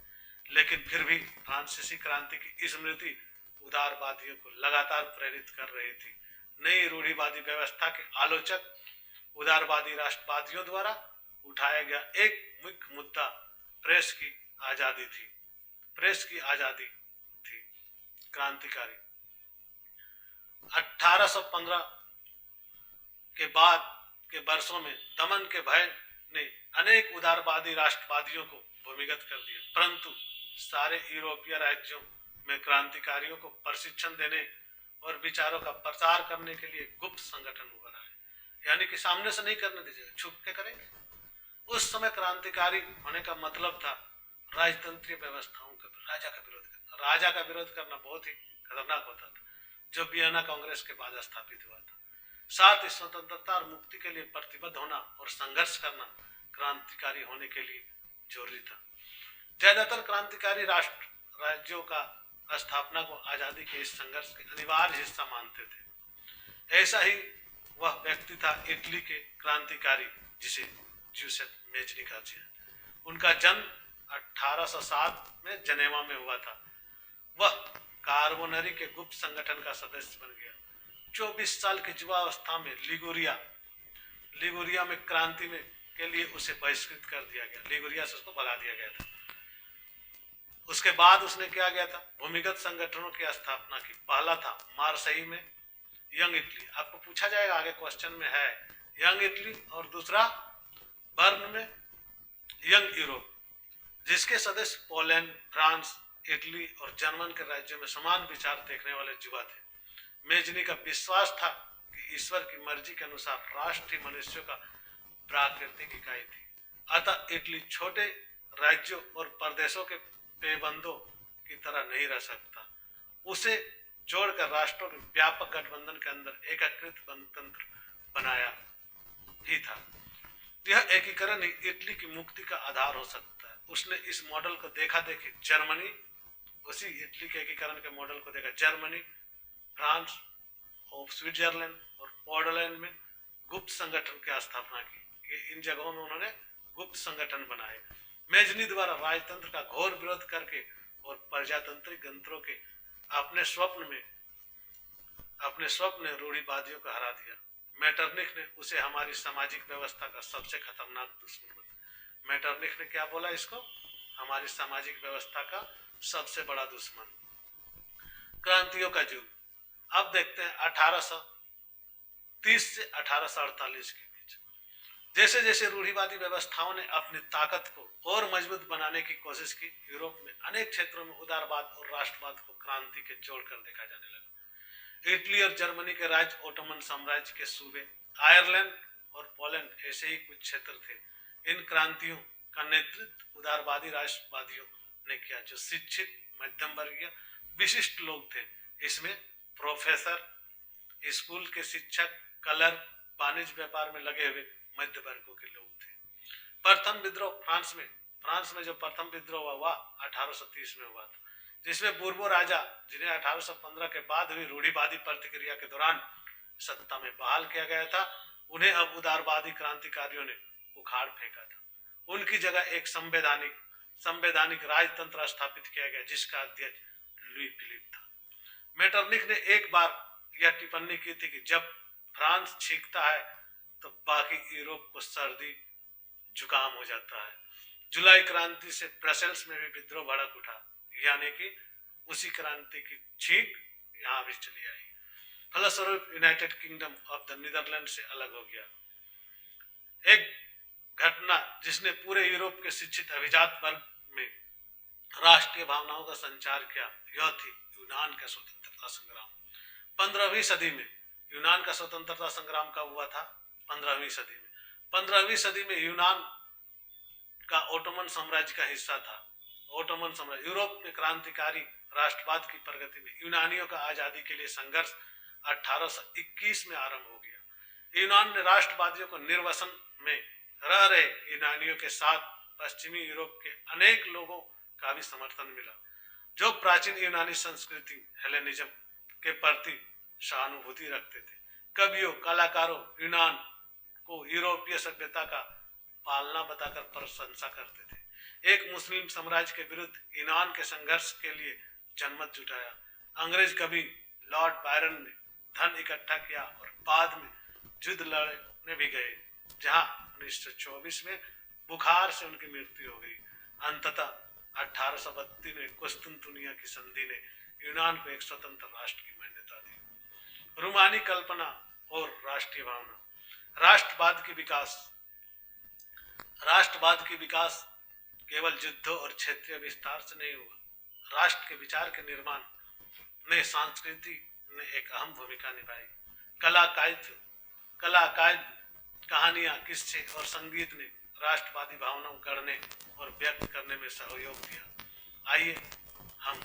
लेकिन फिर भी फ्रांसीसी क्रांति की स्मृति उदारवादियों को लगातार प्रेरित कर रही थी। नई रूढ़िवादी व्यवस्था के आलोचक उदारवादी राष्ट्रवादियों द्वारा उठाया गया एक मुख्य मुद्दा प्रेस की आजादी थी। क्रांतिकारी 1815 के बाद के वर्षों में दमन के भय ने अनेक उदारवादी राष्ट्रवादियों को भूमिगत कर दिया, परंतु सारे यूरोपीय राज्यों में क्रांतिकारियों को प्रशिक्षण देने और विचारों का प्रचार करने के लिए गुप्त संगठन उभरा है, यानी कि सामने से नहीं करने दीजिएगा, छुप के करेंगे। उस समय क्रांतिकारी होने का मतलब था राजतंत्रीय व्यवस्थाओं का, राजा का विरोध करना। राजा का विरोध करना बहुत ही खतरनाक होता था, जो वियना कांग्रेस के बाद स्थापित हुआ था। साथ ही स्वतंत्रता और मुक्ति के लिए प्रतिबद्ध होना और संघर्ष करना क्रांतिकारी होने के लिए जरूरी था। ज्यादातर क्रांतिकारी राज्यों का स्थापना को आजादी के इस संघर्ष के अनिवार्य हिस्सा मानते थे। ऐसा ही वह व्यक्ति था इटली के क्रांतिकारी जिसे ज्यूसेप मेजनी कहते हैं। उनका जन्म 1807 में जनेवा में हुआ था। वह कार्बोनरी के गुप्त संगठन का सदस्य बन गया। 24 साल की युवावस्था में लिगुरिया में क्रांति में के लिए उसे बहिष्कृत कर दिया गया। लिगुरिया से उसको भगा दिया गया था। उसके बाद उसने क्या किया था? भूमिगत संगठनों की स्थापना की। पहला था मार्सेई में यंग इटली, आपको पूछा जाएगा आगे क्वेश्चन में है यंग इटली, और दूसरा बर्न में यंग यूरोप, जिसके सदस्य पोलैंड, फ्रांस, इटली और जर्मन के राज्यों में समान विचार देखने वाले युवा थे। मेजनी का विश्वास था कि ईश्वर की मर्जी के अनुसार राष्ट्र ही मनुष्यों का प्राकृतिक इकाई थी, अतः इटली छोटे राज्यों और प्रदेशों के पेबंदों की तरह नहीं रह सकता। उसे जोड़कर राष्ट्रों के व्यापक गठबंधन के अंदर एकीकृत गणतंत्र बनाया ही था। यह एकीकरण ही इटली की मुक्ति का आधार हो सकता है। उसने इस मॉडल को देखा जर्मनी, उसी इटली के एकीकरण के मॉडल को देखा जर्मनी, फ्रांस और स्विट्जरलैंड और पोलैंड में गुप्त संगठन की स्थापना की। इन जगहों में उन्होंने गुप्त संगठन बनाए। मेजनी द्वारा राजतंत्र का घोर विरोध करके और प्रजातांत्रिक गणतंत्रों के अपने स्वप्न रूढ़िवादियों को हरा दिया। मेटरनिख ने उसे हमारी सामाजिक व्यवस्था का सबसे खतरनाक दुश्मन बताया। मेटरनिख ने क्या बोला इसको? हमारी सामाजिक व्यवस्था का सबसे बड़ा दुश्मन। क्रांतियों का युग। अब देखते हैं 1830 से 1848 के बीच जैसे जैसे रूढ़िवादी व्यवस्थाओं ने अपनी ताकत को और मजबूत बनाने की कोशिश की, यूरोप में अनेक क्षेत्रों में उदारवाद और राष्ट्रवाद को क्रांति के जोड़कर देखा जाने लगा। इटली और जर्मनी के राज्य, ओटोमन साम्राज्य के सूबे, आयरलैंड और पोलैंड ऐसे ही कुछ क्षेत्र थे। इन क्रांतियों का नेतृत्व उदारवादी राष्ट्रवादियों ने किया, जो शिक्षित मध्यम वर्गीय विशिष्ट लोग थे। इसमें प्रोफेसर, स्कूल के शिक्षक, कलर, वाणिज्य व्यापार में लगे हुए मध्य वर्गों के लोग थे। प्रथम विद्रोह फ्रांस में जो प्रथम विद्रोह हुआ 1830 में हुआ था, जिसमें बोर्बो राजा, जिन्हें 1815 के बाद हुई रूढ़िवादी प्रतिक्रिया के दौरान सत्ता में बहाल किया गया था, उन्हें अब उदारवादी क्रांतिकारियों ने उखाड़ फेंका था। उनकी जगह एक संवैधानिक राजतंत्र स्थापित किया गया, जिसका अध्यक्ष लुई फिलिप था। मेटरनिख ने एक बार यह टिप्पणी की थी कि जब फ्रांस छींकता है तो बाकी यूरोप को सर्दी जुकाम हो जाता है। जुलाई क्रांति से ब्रसेल्स में भी विद्रोह भड़क उठा, यानी कि उसी क्रांति की छींक यहाँ भी चली आई। फलस्वरूप United Kingdom of the Netherland से अलग हो गया। एक घटना जिसने पूरे यूरोप के शिक्षित अभिजात वर्ग में राष्ट्रीय भावनाओं का संचार किया, यह थी यूनान का स्वतंत्रता संग्राम। 15वीं सदी में यूनान का स्वतंत्रता संग्राम कब हुआ था? 15वीं सदी में। 15वीं सदी में यूनान का ओटोमन साम्राज्य का हिस्सा था। ओटोमन साम्राज्य यूरोप में क्रांतिकारी राष्ट्रवाद की प्रगति में यूनानियों का आजादी के लिए संघर्ष 1821 में आरंभ हो गया। यूनान ने राष्ट्रवादियों को निर्वसन में रह रहे यूनानियों के साथ पश्चिमी यूरोप के अनेक लोगों का भी समर्थन मिला, जो प्राचीन यूनानी संस्कृति हेलेनिज्म के प्रति सहानुभूति रखते थे। कवियों, कलाकारों यूनान को यूरोपीय सभ्यता का पालना बताकर प्रशंसा करते थे। एक मुस्लिम साम्राज्य के विरुद्ध यूनान के संघर्ष के लिए जनमत जुटाया। अंग्रेज कवि लॉर्ड बायरन ने धन इकट्ठा किया और बाद में युद्ध लड़ने भी गए, जहां 1924 में बुखार से उनकी मृत्यु हो गई। अंततः 1832 में कुस्तुनतुनिया की संधि ने यूनान को एक स्वतंत्र राष्ट्र की मान्यता दी। रूमानी कल्पना और राष्ट्रीय भावना। राष्ट्रवाद की विकास केवल युद्धों और क्षेत्रीय विस्तार से नहीं हुआ। राष्ट्र के विचार के निर्माण में संस्कृति ने एक अहम भूमिका निभाई। कला, कहानियां, किस्से और संगीत ने राष्ट्रवादी भावनाओं गढ़ने और व्यक्त करने में सहयोग दिया। आइए हम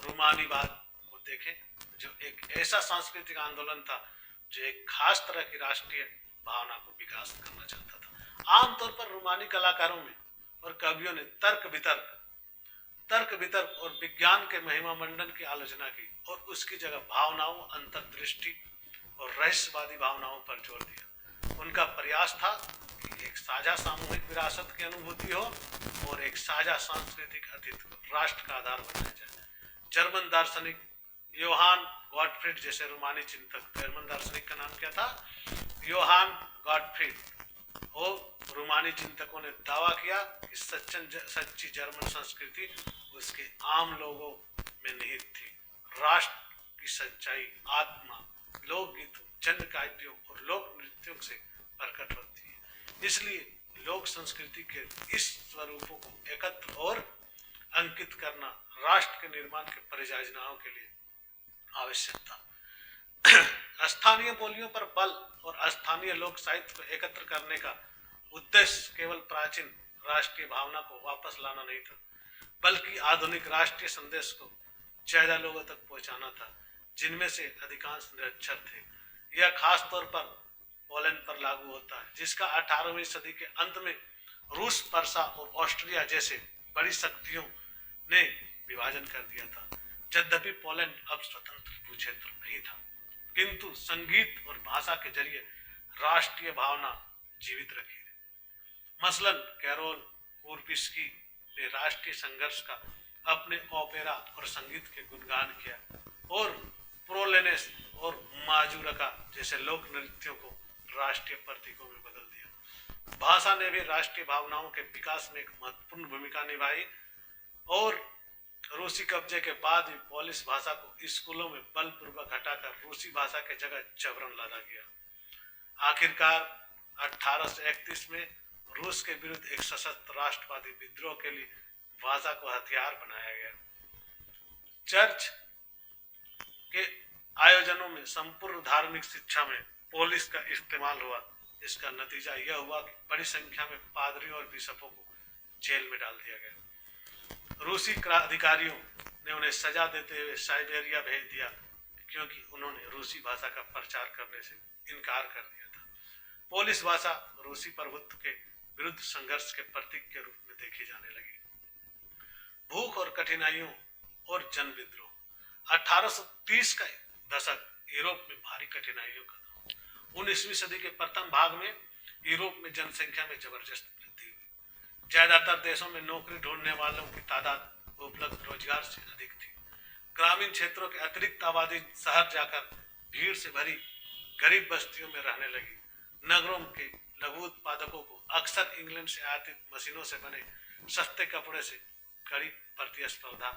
रूमानीवाद को देखें, जो एक ऐसा सांस्कृतिक आंदोलन था जो एक खास तरह की राष्ट्रीय भावना को विकास करना चाहता था। आमतौर पर रूमानी कलाकारों में और कवियों ने तर्क वितर्क और विज्ञान के महिमा मंडन की आलोचना की और उसकी जगह भावनाओं, अंतर्दृष्टि और रहस्यवादी भावनाओं पर जोर दिया। उनका प्रयास था कि एक साझा सामूहिक विरासत की अनुभूति हो और एक साझा सांस्कृतिक अतीत को राष्ट्र का आधार बनाया जाए। जर्मन दार्शनिक योहान गॉटफ्रीड जैसे रूमानी चिंतक, जर्मन दार्शनिक का नाम क्या था? योहान गॉटफ्रीड। और रूमानी चिंतकों ने दावा किया कि सच्ची जर्मन संस्कृति उसके आम लोगों में निहित थी। राष्ट्र की सच्चाई आत्मा लोकगीतों, जन काव्यों और लोक नृत्यों से प्रकट होती है। इसलिए लोक संस्कृति के इस स्वरूपों को एकत्र और अंकित करना राष्ट्र के निर्माण के परियोजनाओं के लिए आवश्यक था। स्थानीय बोलियों पर बल और स्थानीय लोक साहित्य को एकत्र करने का उद्देश्य केवल प्राचीन राष्ट्रीय भावना को वापस लाना नहीं था, बल्कि आधुनिक राष्ट्रीय संदेश को ज्यादा लोगों तक पहुंचाना था, जिनमें से अधिकांश निरक्षर थे। यह खास तौर पर पोलैंड पर लागू होता है, जिसका 18वीं सदी के अंत में रूस, पर्सा और ऑस्ट्रिया जैसे बड़ी शक्तियों ने विभाजन कर दिया था। यद्यपि पोलैंड अब स्वतंत्र भूक्षेत्र नहीं था, किंतु संगीत और भाषा के जरिए राष्ट्रीय भावना जीवित रखी। मसलन कैरोल कुरपिस्की ने राष्ट्रीय संघर्ष का अपने ओपेरा और संगीत के गुणगान किया और प्रोलेनेस और माजूरका जैसे लोक नृत्यों को राष्ट्रीय प्रतीकों में बदल दिया। भाषा ने भी राष्ट्रीय भावनाओं के विकास में एक महत्वपूर्ण भूमिका निभाई और रूसी कब्जे के बाद भी पोलिश भाषा को स्कूलों में बलपूर्वक हटाकर रूसी भाषा के जगह जबरन लादा गया। आखिरकार 1831 में रूस के विरुद्ध एक सशस्त्र राष्ट्रवादी विद्रोह के लिए भाषा को हथियार बनाया गया। चर्च के आयोजनों में संपूर्ण धार्मिक शिक्षा में पोलिश का इस्तेमाल हुआ। इसका नतीजा यह हुआ कि बड़ी संख्या में पादरियों और बिशपों को जेल में डाल दिया गया। रूसी अधिकारियों ने उन्हें सजा देते हुए साइबेरिया भेज दिया, क्योंकि उन्होंने रूसी भाषा का प्रचार करने से इनकार कर दिया था। पोलिश भाषा रूसी प्रभुत्व के विरुद्ध संघर्ष के प्रतीक के रूप में देखी जाने लगी। भूख और कठिनाइयों और जन विद्रोह। 1830 का दशक यूरोप में भारी कठिनाइयों का था। 19वीं सदी के प्रथम भाग में यूरोप में जनसंख्या में जबरदस्त वृद्धि हुई। ज्यादातर देशों में नौकरी ढूंढने वालों की तादाद उपलब्ध रोजगार से अधिक थी। ग्रामीण क्षेत्रों के अतिरिक्त आबादी शहर जाकर भीड़ से भरी गरीब बस्तियों में रहने लगी। नगरों के लघु उत्पादकों को अक्सर इंग्लैंड से आयातित मशीनों से बने सस्ते कपड़े से कड़ी प्रतिस्पर्धा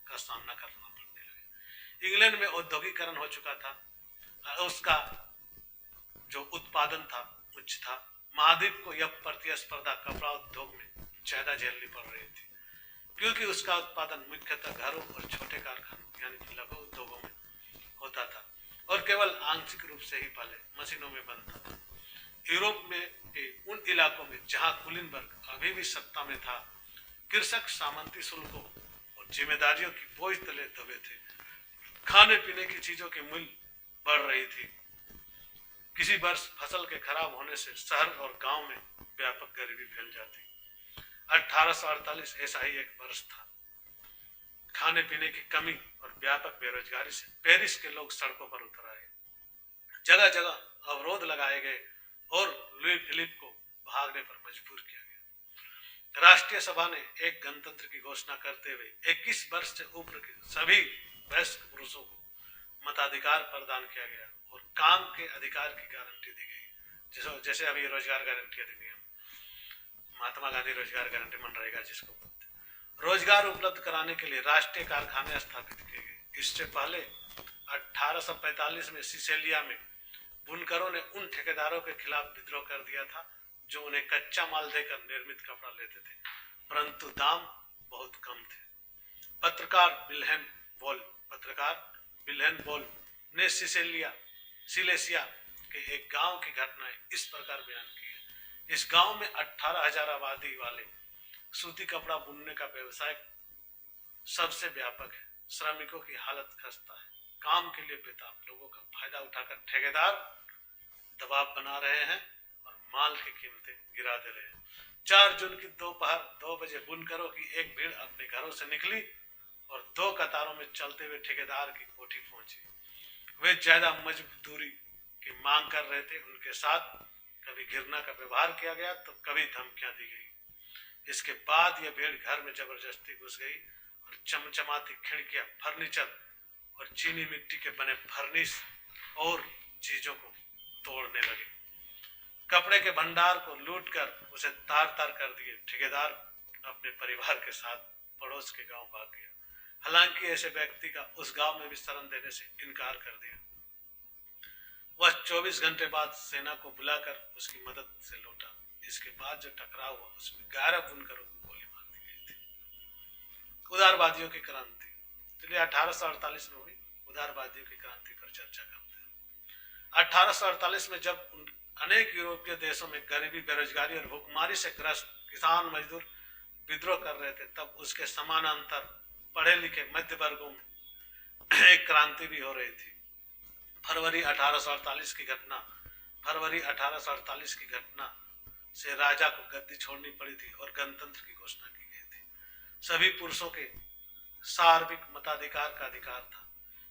का सामना करना पड़ने लगा। इंग्लैंड में औद्योगिकरण हो चुका था। उसका जो उत्पादन था उच्च था। महाद्वीप को यह प्रतिस्पर्धा कपड़ा उद्योग में ज्यादा झेलनी पड़ रही थी, क्योंकि उसका उत्पादन मुख्यतः घरों और छोटे कारखानों यानी कि लघु उद्योगों में होता था और केवल आंशिक रूप से ही पहले मशीनों में बनता था। यूरोप में के उन इलाकों में जहां कुलीनबर्ग अभी भी सत्ता में था, कृषक सामंती शुल्कों और जिम्मेदारियों की बोझ तले दबे थे। खाने पीने की चीजों की मूल्य बढ़ रही थी। किसी वर्ष फसल के खराब होने से शहर और गांव में व्यापक गरीबी फैल जाती। 1848 ऐसा ही एक वर्ष था। खाने पीने की कमी और व्यापक बेरोजगारी से पेरिस के लोग सड़कों पर उतर आए। जगह जगह अवरोध लगाए गए और लुई फिलिप को भागने पर मजबूर किया गया। राष्ट्रीय सभा ने एक गणतंत्र की घोषणा करते हुए 21 वर्ष से ऊपर के सभी वयस्क पुरुषों को मताधिकार प्रदान किया गया और काम के अधिकार की गारंटी दी गई। जैसे अभी रोजगार गारंटी अधिनियम, महात्मा गांधी रोजगार गारंटी मनरेगा जिसको बोलते हैं। रोजगार उपलब्ध कराने के लिए राष्ट्रीय कारखाने स्थापित किए गए। इससे पहले 1845 में सिसिलिया में बुनकरों ने उन ठेकेदारों के खिलाफ विद्रोह कर दिया था जो उन्हें कच्चा माल देकर निर्मित कपड़ा लेते थे, परंतु दाम बहुत कम थे। पत्रकार विल्हेम बोल ने सिलेसिया के एक गांव की घटनाएं इस प्रकार बयान की है। इस गांव में 18,000 आबादी वाले सूती कपड़ा बुनने का व्यवसाय सबसे व्यापक है। श्रमिकों की हालत खस्ता है। काम के लिए बेताब लोगों का फायदा उठाकर ठेकेदार दबाव बना रहे हैं और माल की कीमतें गिरा दे रहे हैं। 4 जून की दोपहर 2 बजे बुनकरों की एक भीड़ अपने घरों से निकली और 2 कतारों में चलते हुए ठेकेदार की कोठी पहुंची। वे ज्यादा मजदूरी की मांग कर रहे थे। उनके साथ कभी घृणा का व्यवहार किया गया तो कभी धमकियां दी गई। इसके बाद यह भीड़ घर में जबरदस्ती घुस गई और चमचमाती खिड़कियां, फर्नीचर और चीनी मिट्टी के बने फर्निश और चीजों को तोड़ने लगे। कपड़े के भंडार को लूटकर उसे तार तार कर दिए। ठेकेदार अपने परिवार के साथ पड़ोस के गांव भाग गया। हालांकि ऐसे व्यक्ति का उस गांव में भी शरण देने से इनकार कर दिया। वह 24 घंटे बाद सेना को बुलाकर उसकी मदद से लौटा। इसके बाद जो टकराव हुआ उसमें 11 बुनकरों को गोली मार दी गई थी। उदारवादियों की क्रांति। चलिए 1848 में हुई उदारवादियों की क्रांति पर चर्चा करते हैं। 1848 में जब अनेक यूरोपीय देशों में गरीबी, बेरोजगारी और भूखमरी से ग्रस्त किसान मजदूर विद्रोह कर रहे थे, तब उसके समानांतर पढ़े लिखे मध्य वर्गों में एक क्रांति भी हो रही थी। फरवरी 1848 की घटना से राजा को गद्दी छोड़नी पड़ी थी और गणतंत्र की घोषणा की गई थी। सभी पुरुषों के सार्वत्रिक मताधिकार का अधिकार था।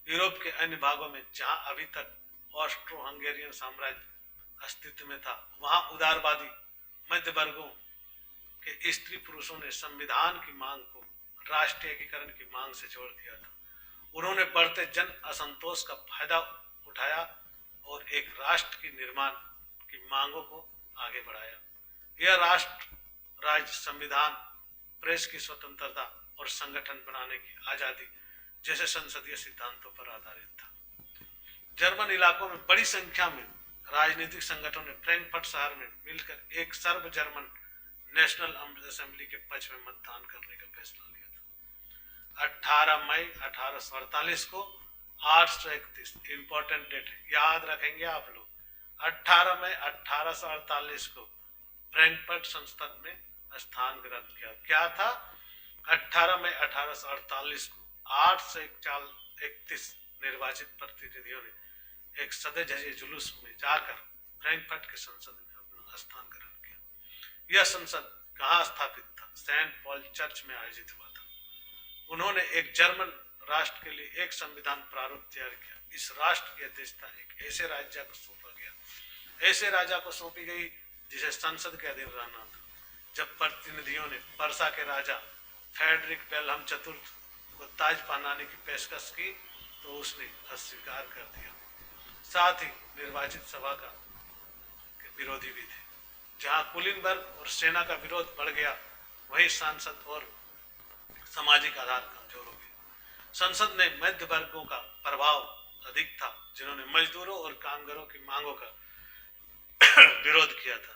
यूरोप के अन्य भागों में जहां अभी तक ऑस्ट्रो हंगेरियन साम्राज्य अस्तित्व में था, वहां उदारवादी मध्य वर्गों के स्त्री पुरुषों ने संविधान की मांग को राष्ट्रीय एकीकरण की मांग से जोड़ दिया था। उन्होंने बढ़ते जन असंतोष का फायदा उठाया और एक राष्ट्र की निर्माण की मांगों को आगे बढ़ाया। यह राष्ट्र राज्य, संविधान, प्रेस की स्वतंत्रता और संगठन बनाने की आजादी जैसे संसदीय सिद्धांतों पर आधारित था। जर्मन इलाकों में बड़ी संख्या में राजनीतिक संगठनों ने फ्रैंकफर्ट शहर में मिलकर एक सर्व जर्मन नेशनल असेंबली के पक्ष में मतदान करने का फैसला लिया था। 18 मई 1848 को 831 इंपॉर्टेंट डेट याद रखेंगे आप लोग। 18 मई 1848 को फ्रैंकफर्ट संसद में स्थान ग्रहण किया। क्या था? 18 मई 1848 को 831 निर्वाचित प्रतिनिधियों ने एक सदे धजे जुलूस में जाकर फ्रैंकफर्ट के संसद में अपना स्थान ग्रहण किया। यह संसद कहाँ स्थापित था? सेंट पॉल चर्च में आयोजित हुआ था। उन्होंने एक जर्मन राष्ट्र के लिए एक संविधान प्रारूप तैयार किया। इस राष्ट्र की अध्यक्षता एक ऐसे राजा को सौंपा गया, ऐसे राजा को सौंपी गई जिसे संसद के अधीन रहना था। जब प्रतिनिधियों ने पर्सा के राजा फ्रेडरिक विल्हेम चतुर्थ को ताज पहनाने की पेशकश की तो उसने अस्वीकार कर दिया। साथ ही निर्वाचित सभा का विरोधी भी थे। जहां कुलीनबर्ग और सेना का विरोध बढ़ गया, वहीं सांसद और सामाजिक आधार कमजोर हो गए। संसद ने मध्य वर्गों का प्रभाव अधिक था, जिन्होंने मजदूरों और कामगारों की मांगों का विरोध किया था,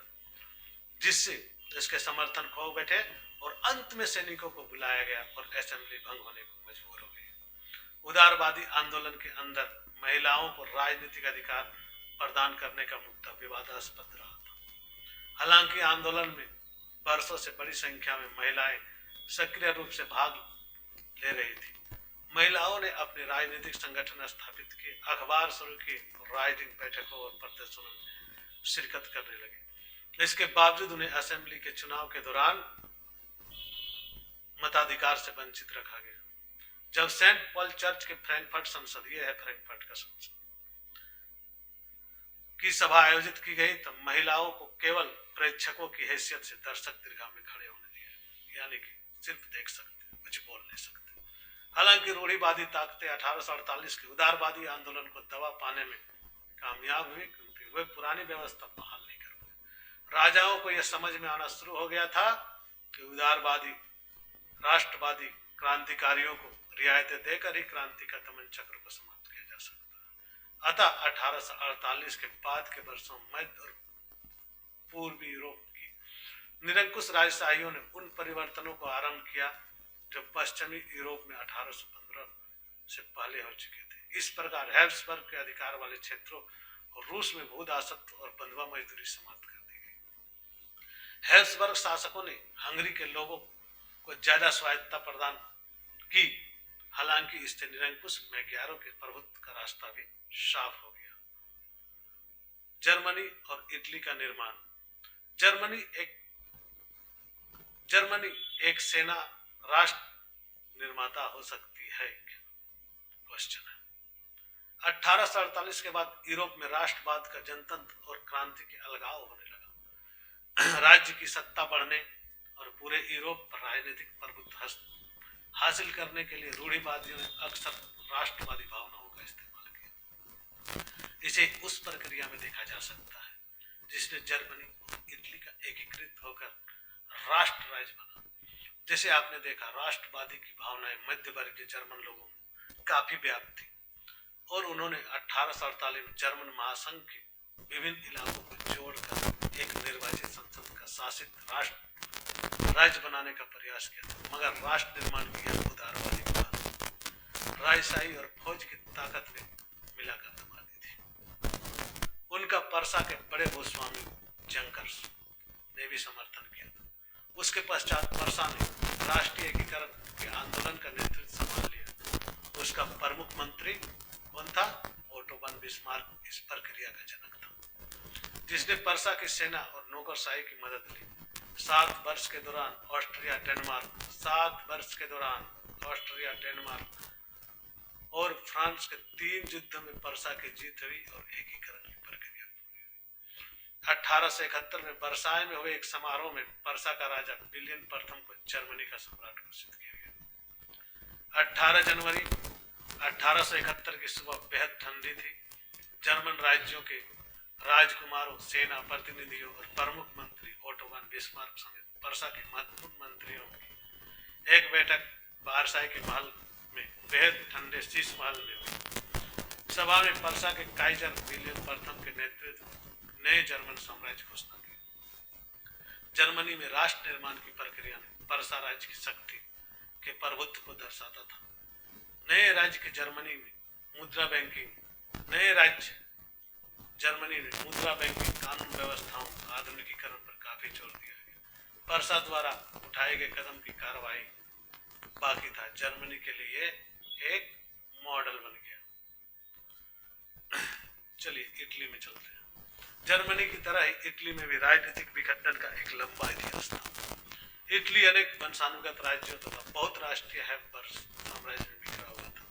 जिससे इसके समर्थन खो बैठे और अंत में सैनिकों को बुलाया गया और असेंबली भंग होने को मजबूर हो गई। उदारवादी आंदोलन के अंदर महिलाओं को राजनीतिक अधिकार प्रदान करने का मुद्दा विवादास्पद रहा था। हालांकि आंदोलन में वर्षों से बड़ी संख्या में महिलाएं सक्रिय रूप से भाग ले रही थी। महिलाओं ने अपने राजनीतिक संगठन स्थापित किए, अखबार शुरू किए और राजनीतिक बैठकों और प्रदर्शनों में शिरकत करने लगे। इसके बावजूद उन्हें असेंबली के चुनाव के दौरान मताधिकार से वंचित रखा गया। जब सेंट पॉल चर्च के फ्रैंकफर्ट संसद, ये है फ्रैंकफर्ट का संसद, की सभा आयोजित की गई, तब महिलाओं को केवल प्रेक्षकों की हैसियत से दर्शक दीर्घा में खड़े होने दिया, यानी कि सिर्फ देख सकते, कुछ बोल नहीं सकते। हालांकि रूढ़िवादी ताकतें 1848 के उदारवादी आंदोलन को दबा पाने में कामयाब हुई, क्योंकि वे पुरानी व्यवस्था बहाल नहीं कर पाए। राजाओं को यह समझ में आना शुरू हो गया था कि उदारवादी राष्ट्रवादी क्रांतिकारियों को रियायतें देकर ही क्रांति का दमन चक्र को समाप्त किया जा सकता है। अतः 1848 के बाद के वर्षों मध्य और पूर्वी यूरोप की निरंकुश राजशाहियों ने उन परिवर्तनों को आरंभ किया जो पश्चिमी यूरोप में 1815 से पहले हो चुके थे। इस प्रकार हैब्सबर्ग के अधिकार वाले क्षेत्रों और रूस में भू दासत्व और बंधुआ मजदूरी समाप्त कर दी गई। हैब्सबर्ग शासकों ने हंगरी के लोगों को ज्यादा स्वायत्तता प्रदान की, हालांकि इससे निरंकुश मैग्यारों के प्रभुत्व का रास्ता भी साफ हो गया। जर्मनी और इटली का निर्माण। जर्मनी एक सेना राष्ट्र निर्माता हो सकती है? क्वेश्चन है। 1848 के बाद यूरोप में राष्ट्रवाद का जनतंत्र और क्रांति के अलगाव होने लगा। राज्य की सत्ता बढ़ने और पूरे यूरोप पर राजनीतिक प्रभुत्व हासिल करने के लिए रूढ़िवादियों ने अक्सर राष्ट्रवादी भावनाओं का इस्तेमाल किया। इसे उस प्रक्रिया में देखा जा सकता है जिसने जर्मनी और इटली का एकीकृत होकर राष्ट्र राज्य बना। जैसे आपने देखा, राष्ट्रवादी की भावनाएं मध्य वर्गीय जर्मन लोगों में काफी व्याप्त थी और उन्होंने 1848 में जर्मन महासंघ के विभिन्न इलाकों को जोड़कर एक निर्वाचित संसद का शासित राष्ट्र राज्य बनाने का प्रयास किया था। मगर राष्ट्र निर्माण की यह उदारवादी बात राजशाही और फौज की ताकत ने मिलाकर दबा दी थी। उनका पर्सा के बड़े भूस्वामी जंकर्स ने भी समर्थन किया था। उसके पश्चात पर्सा ने राष्ट्रीय एकीकरण के आंदोलन का नेतृत्व संभाल लिया। उसका प्रमुख मंत्री कौन था? ओटो वन बिस्मार्क इस प्रक्रिया का जनक था, जिसने पर्सा की सेना और नौकरशाही की मदद ली। 7 वर्ष के दौरान ऑस्ट्रिया, डेनमार्क और फ्रांस के 3 युद्धों में पर्सा की जीत हुई और एकीकरण की प्रक्रिया पूरी हुई। 1871 में वर्साय में हुए एक समारोह में पर्सा का राजा विलियम प्रथम को जर्मनी का सम्राट घोषित किया गया। 18 जनवरी 1871 की सुबह बेहद ठंडी थी। जर्मन राज्यों के राजकुमारों, सेना प्रतिनिधियों और प्रमुख मंत्री ओटो वन बिस्मार्क समेत पर्सा के महत्वपूर्ण मंत्रियों की एक बैठक वर्साय के महल में बेहद ठंडे शीश महल में हुई। सभा में पर्सा के काइजर विलियम प्रथम के नेतृत्व नए जर्मन साम्राज्य घोषणा की। जर्मनी में राष्ट्र निर्माण की प्रक्रिया में पर्सा राज्य की शक्ति के प्रभुत्व को दर्शाता था। नए राज्य के जर्मनी में मुद्रा बैंकिंग कानून व्यवस्थाओं आधुनिकीकरण पर काफी जोर दिया गया। पर्सा द्वारा उठाए गए कदम की कार्रवाई बाकी था। जर्मनी के लिए एक मॉडल बन गया। चलिए इटली में चलते हैं। जर्मनी की तरह ही इटली में भी राजनीतिक विघटन का एक लंबा इतिहास था। इटली अनेक वंशानुगत राज्यों तथा बहुत राष्ट्रीय हैब्सबर्ग साम्राज्य में बिखरा हुआ था।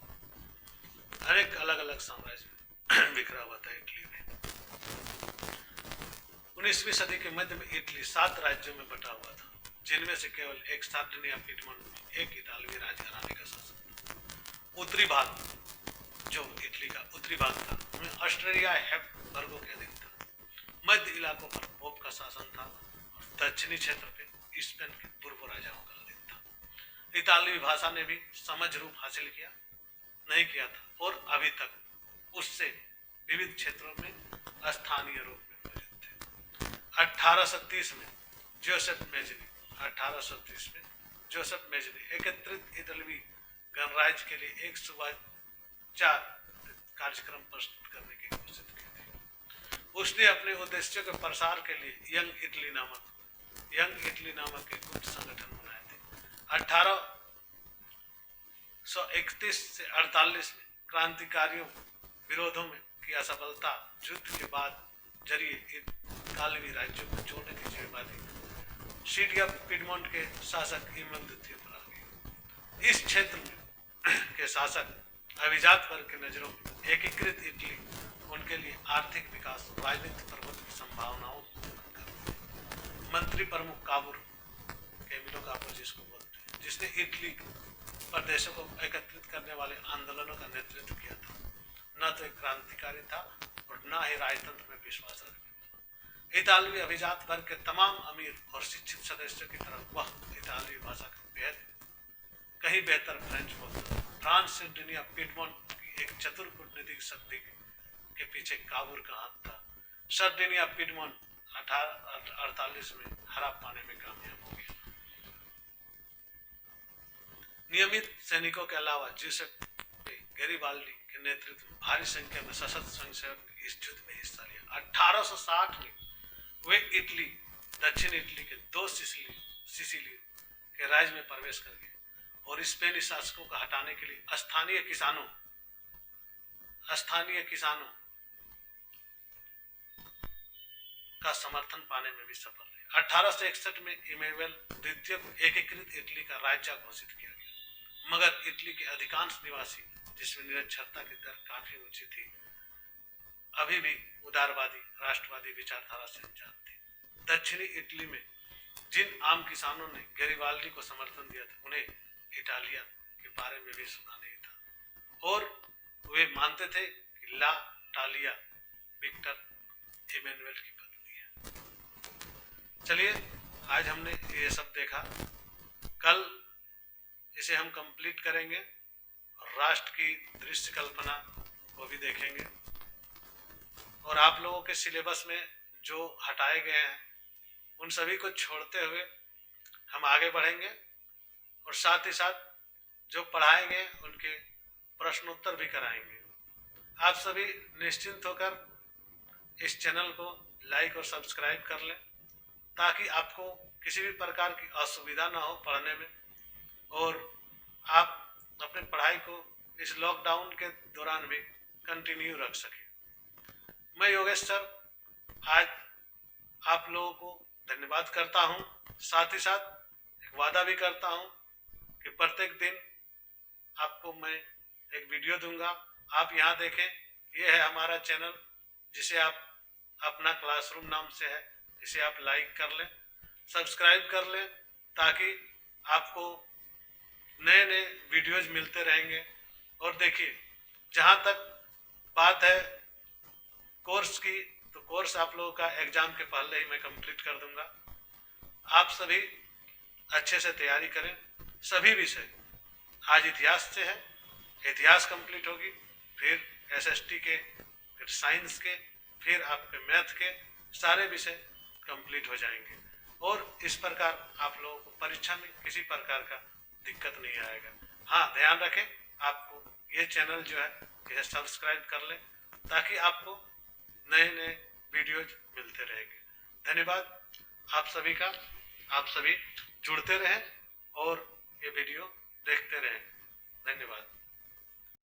अनेक अलग अलग साम्राज्य में बिखरा हुआ था इटली में। 19वीं सदी के मध्य में इटली 7 राज्यों में बटा हुआ था, जिनमें से केवल एक सार्डिनिया पीडमोंट में एक इतालवी राजघराने का शासन था। उत्तरी भाग, जो इटली का उत्तरी भाग था, उसमें ऑस्ट्रिया हैब्सबर्गों के अधीन था। मध्य इलाकों पर पोप का शासन था और दक्षिणी क्षेत्र पे स्पेन के पूर्व राजाओं का अधीन था। इतालवी भाषा ने भी समझ रूप हासिल नहीं किया था और अभी तक उससे विविध क्षेत्रों में स्थानीय रूप में मौजूद थे। 1830 में जोसेफ मेजनी 1830 में जोसेफ मेजनी एकत्रित इतालवी गणराज्य के लिए एक सुविचार कार्यक्रम प्रस्तुत करने की कोशिश की थी। उसने अपने उद्देश्यों के प्रसार के लिए यंग इटली नामक एक गुप्त संगठन बनाए थे। 1831 से 48 में क्रांतिकारियों विरोधों में की असफलता युद्ध के बाद जरिए इतालवी राज्यों को जोड़ने की जिम्मेदारी सीडिया पिडमोंट के शासक इमल द्वितीय पर आ गई। इस क्षेत्र में के शासक अभिजात वर्ग की नजरों में एकीकृत इटली उनके लिए आर्थिक विकास, राजनीतिक प्रभुत्व की संभावनाओं मंत्री प्रमुख काबूर कैमिलो काबूर जिसको बोलते हैं, जिसने इटली प्रदेशों को एकत्रित करने वाले आंदोलनों का नेतृत्व किया था, न तो एक क्रांतिकारी था और न ही राजतंत्र में विश्वास रखने। इतालवी अभिजात वर्ग के तमाम अमीर और शिक्षित सदस्यों की तरह वह इतालवी भाषा का कहीं बेहतर फ्रेंच बोलता। फ्रांस से दुनिया पिडमोंट की एक चतुर कूटनीतिक शक्ति के पीछे काबूर का हाथ था। सर्डिनिया पिडमोंट 1848 में हड़प पाने में कामयाब हो गया। नियमित सैनिकों के अलावा जोसेफ गैरिबाल्डी के नेतृत्व में भारी संख्या में सशस्त्र स्वयंसेवक ने इस युद्ध में हिस्सा लिया। 1860 में वे दक्षिण इटली के 2 सिसिली के राज्य में प्रवेश कर गए और स्पेनी शासकों को हटाने के लिए स्थानीय किसानों का समर्थन पाने में भी सफल रहे। 1861 में इमेनुएल द्वितीय को एकीकृत इटली का राज्य घोषित किया गया, मगर इटली के अधिकांश निवासी, जिसमें निरक्षरता की दर काफी ऊंची थी, अभी भी उदारवादी राष्ट्रवादी विचारधारा से अनजान थे। दक्षिणी इटली में जिन आम किसानों ने गैरिबाल्डी को समर्थन दिया था, उन्हें इटालिया के बारे में भी सुना नहीं था और वे मानते थे कि ला टालिया विक्टर इमेनुएल की पत्नी है। चलिए, आज हमने ये सब देखा, कल इसे हम कंप्लीट करेंगे और राष्ट्र की दृश्य कल्पना को भी देखेंगे और आप लोगों के सिलेबस में जो हटाए गए हैं उन सभी को छोड़ते हुए हम आगे बढ़ेंगे और साथ ही साथ जो पढ़ाए गए उनके प्रश्नोत्तर भी कराएंगे। आप सभी निश्चिंत होकर इस चैनल को लाइक और सब्सक्राइब कर लें ताकि आपको किसी भी प्रकार की असुविधा ना हो पढ़ने में और आप अपने पढ़ाई को इस लॉकडाउन के दौरान भी कंटिन्यू रख सकें। मैं योगेश सर आज आप लोगों को धन्यवाद करता हूं, साथ ही साथ एक वादा भी करता हूं कि प्रत्येक दिन आपको मैं एक वीडियो दूंगा, आप यहाँ देखें। ये है हमारा चैनल जिसे आप अपना क्लासरूम नाम से है, इसे आप लाइक कर लें, सब्सक्राइब कर लें ताकि आपको नए नए वीडियोज मिलते रहेंगे। और देखिए, जहाँ तक बात है कोर्स की, तो कोर्स आप लोगों का एग्जाम के पहले ही मैं कंप्लीट कर दूंगा। आप सभी अच्छे से तैयारी करें, सभी विषय। आज इतिहास से है, इतिहास कंप्लीट होगी, फिर एसएसटी के, फिर साइंस के, फिर आपके मैथ के सारे विषय कंप्लीट हो जाएंगे और इस प्रकार आप लोगों को परीक्षा में किसी प्रकार का दिक्कत नहीं आएगा। हाँ, ध्यान रखें, आपको ये चैनल जो है इसे सब्सक्राइब कर लें ताकि आपको नए नए वीडियोज मिलते रहेंगे। धन्यवाद आप सभी का, आप सभी जुड़ते रहें और ये वीडियो देखते रहें। धन्यवाद।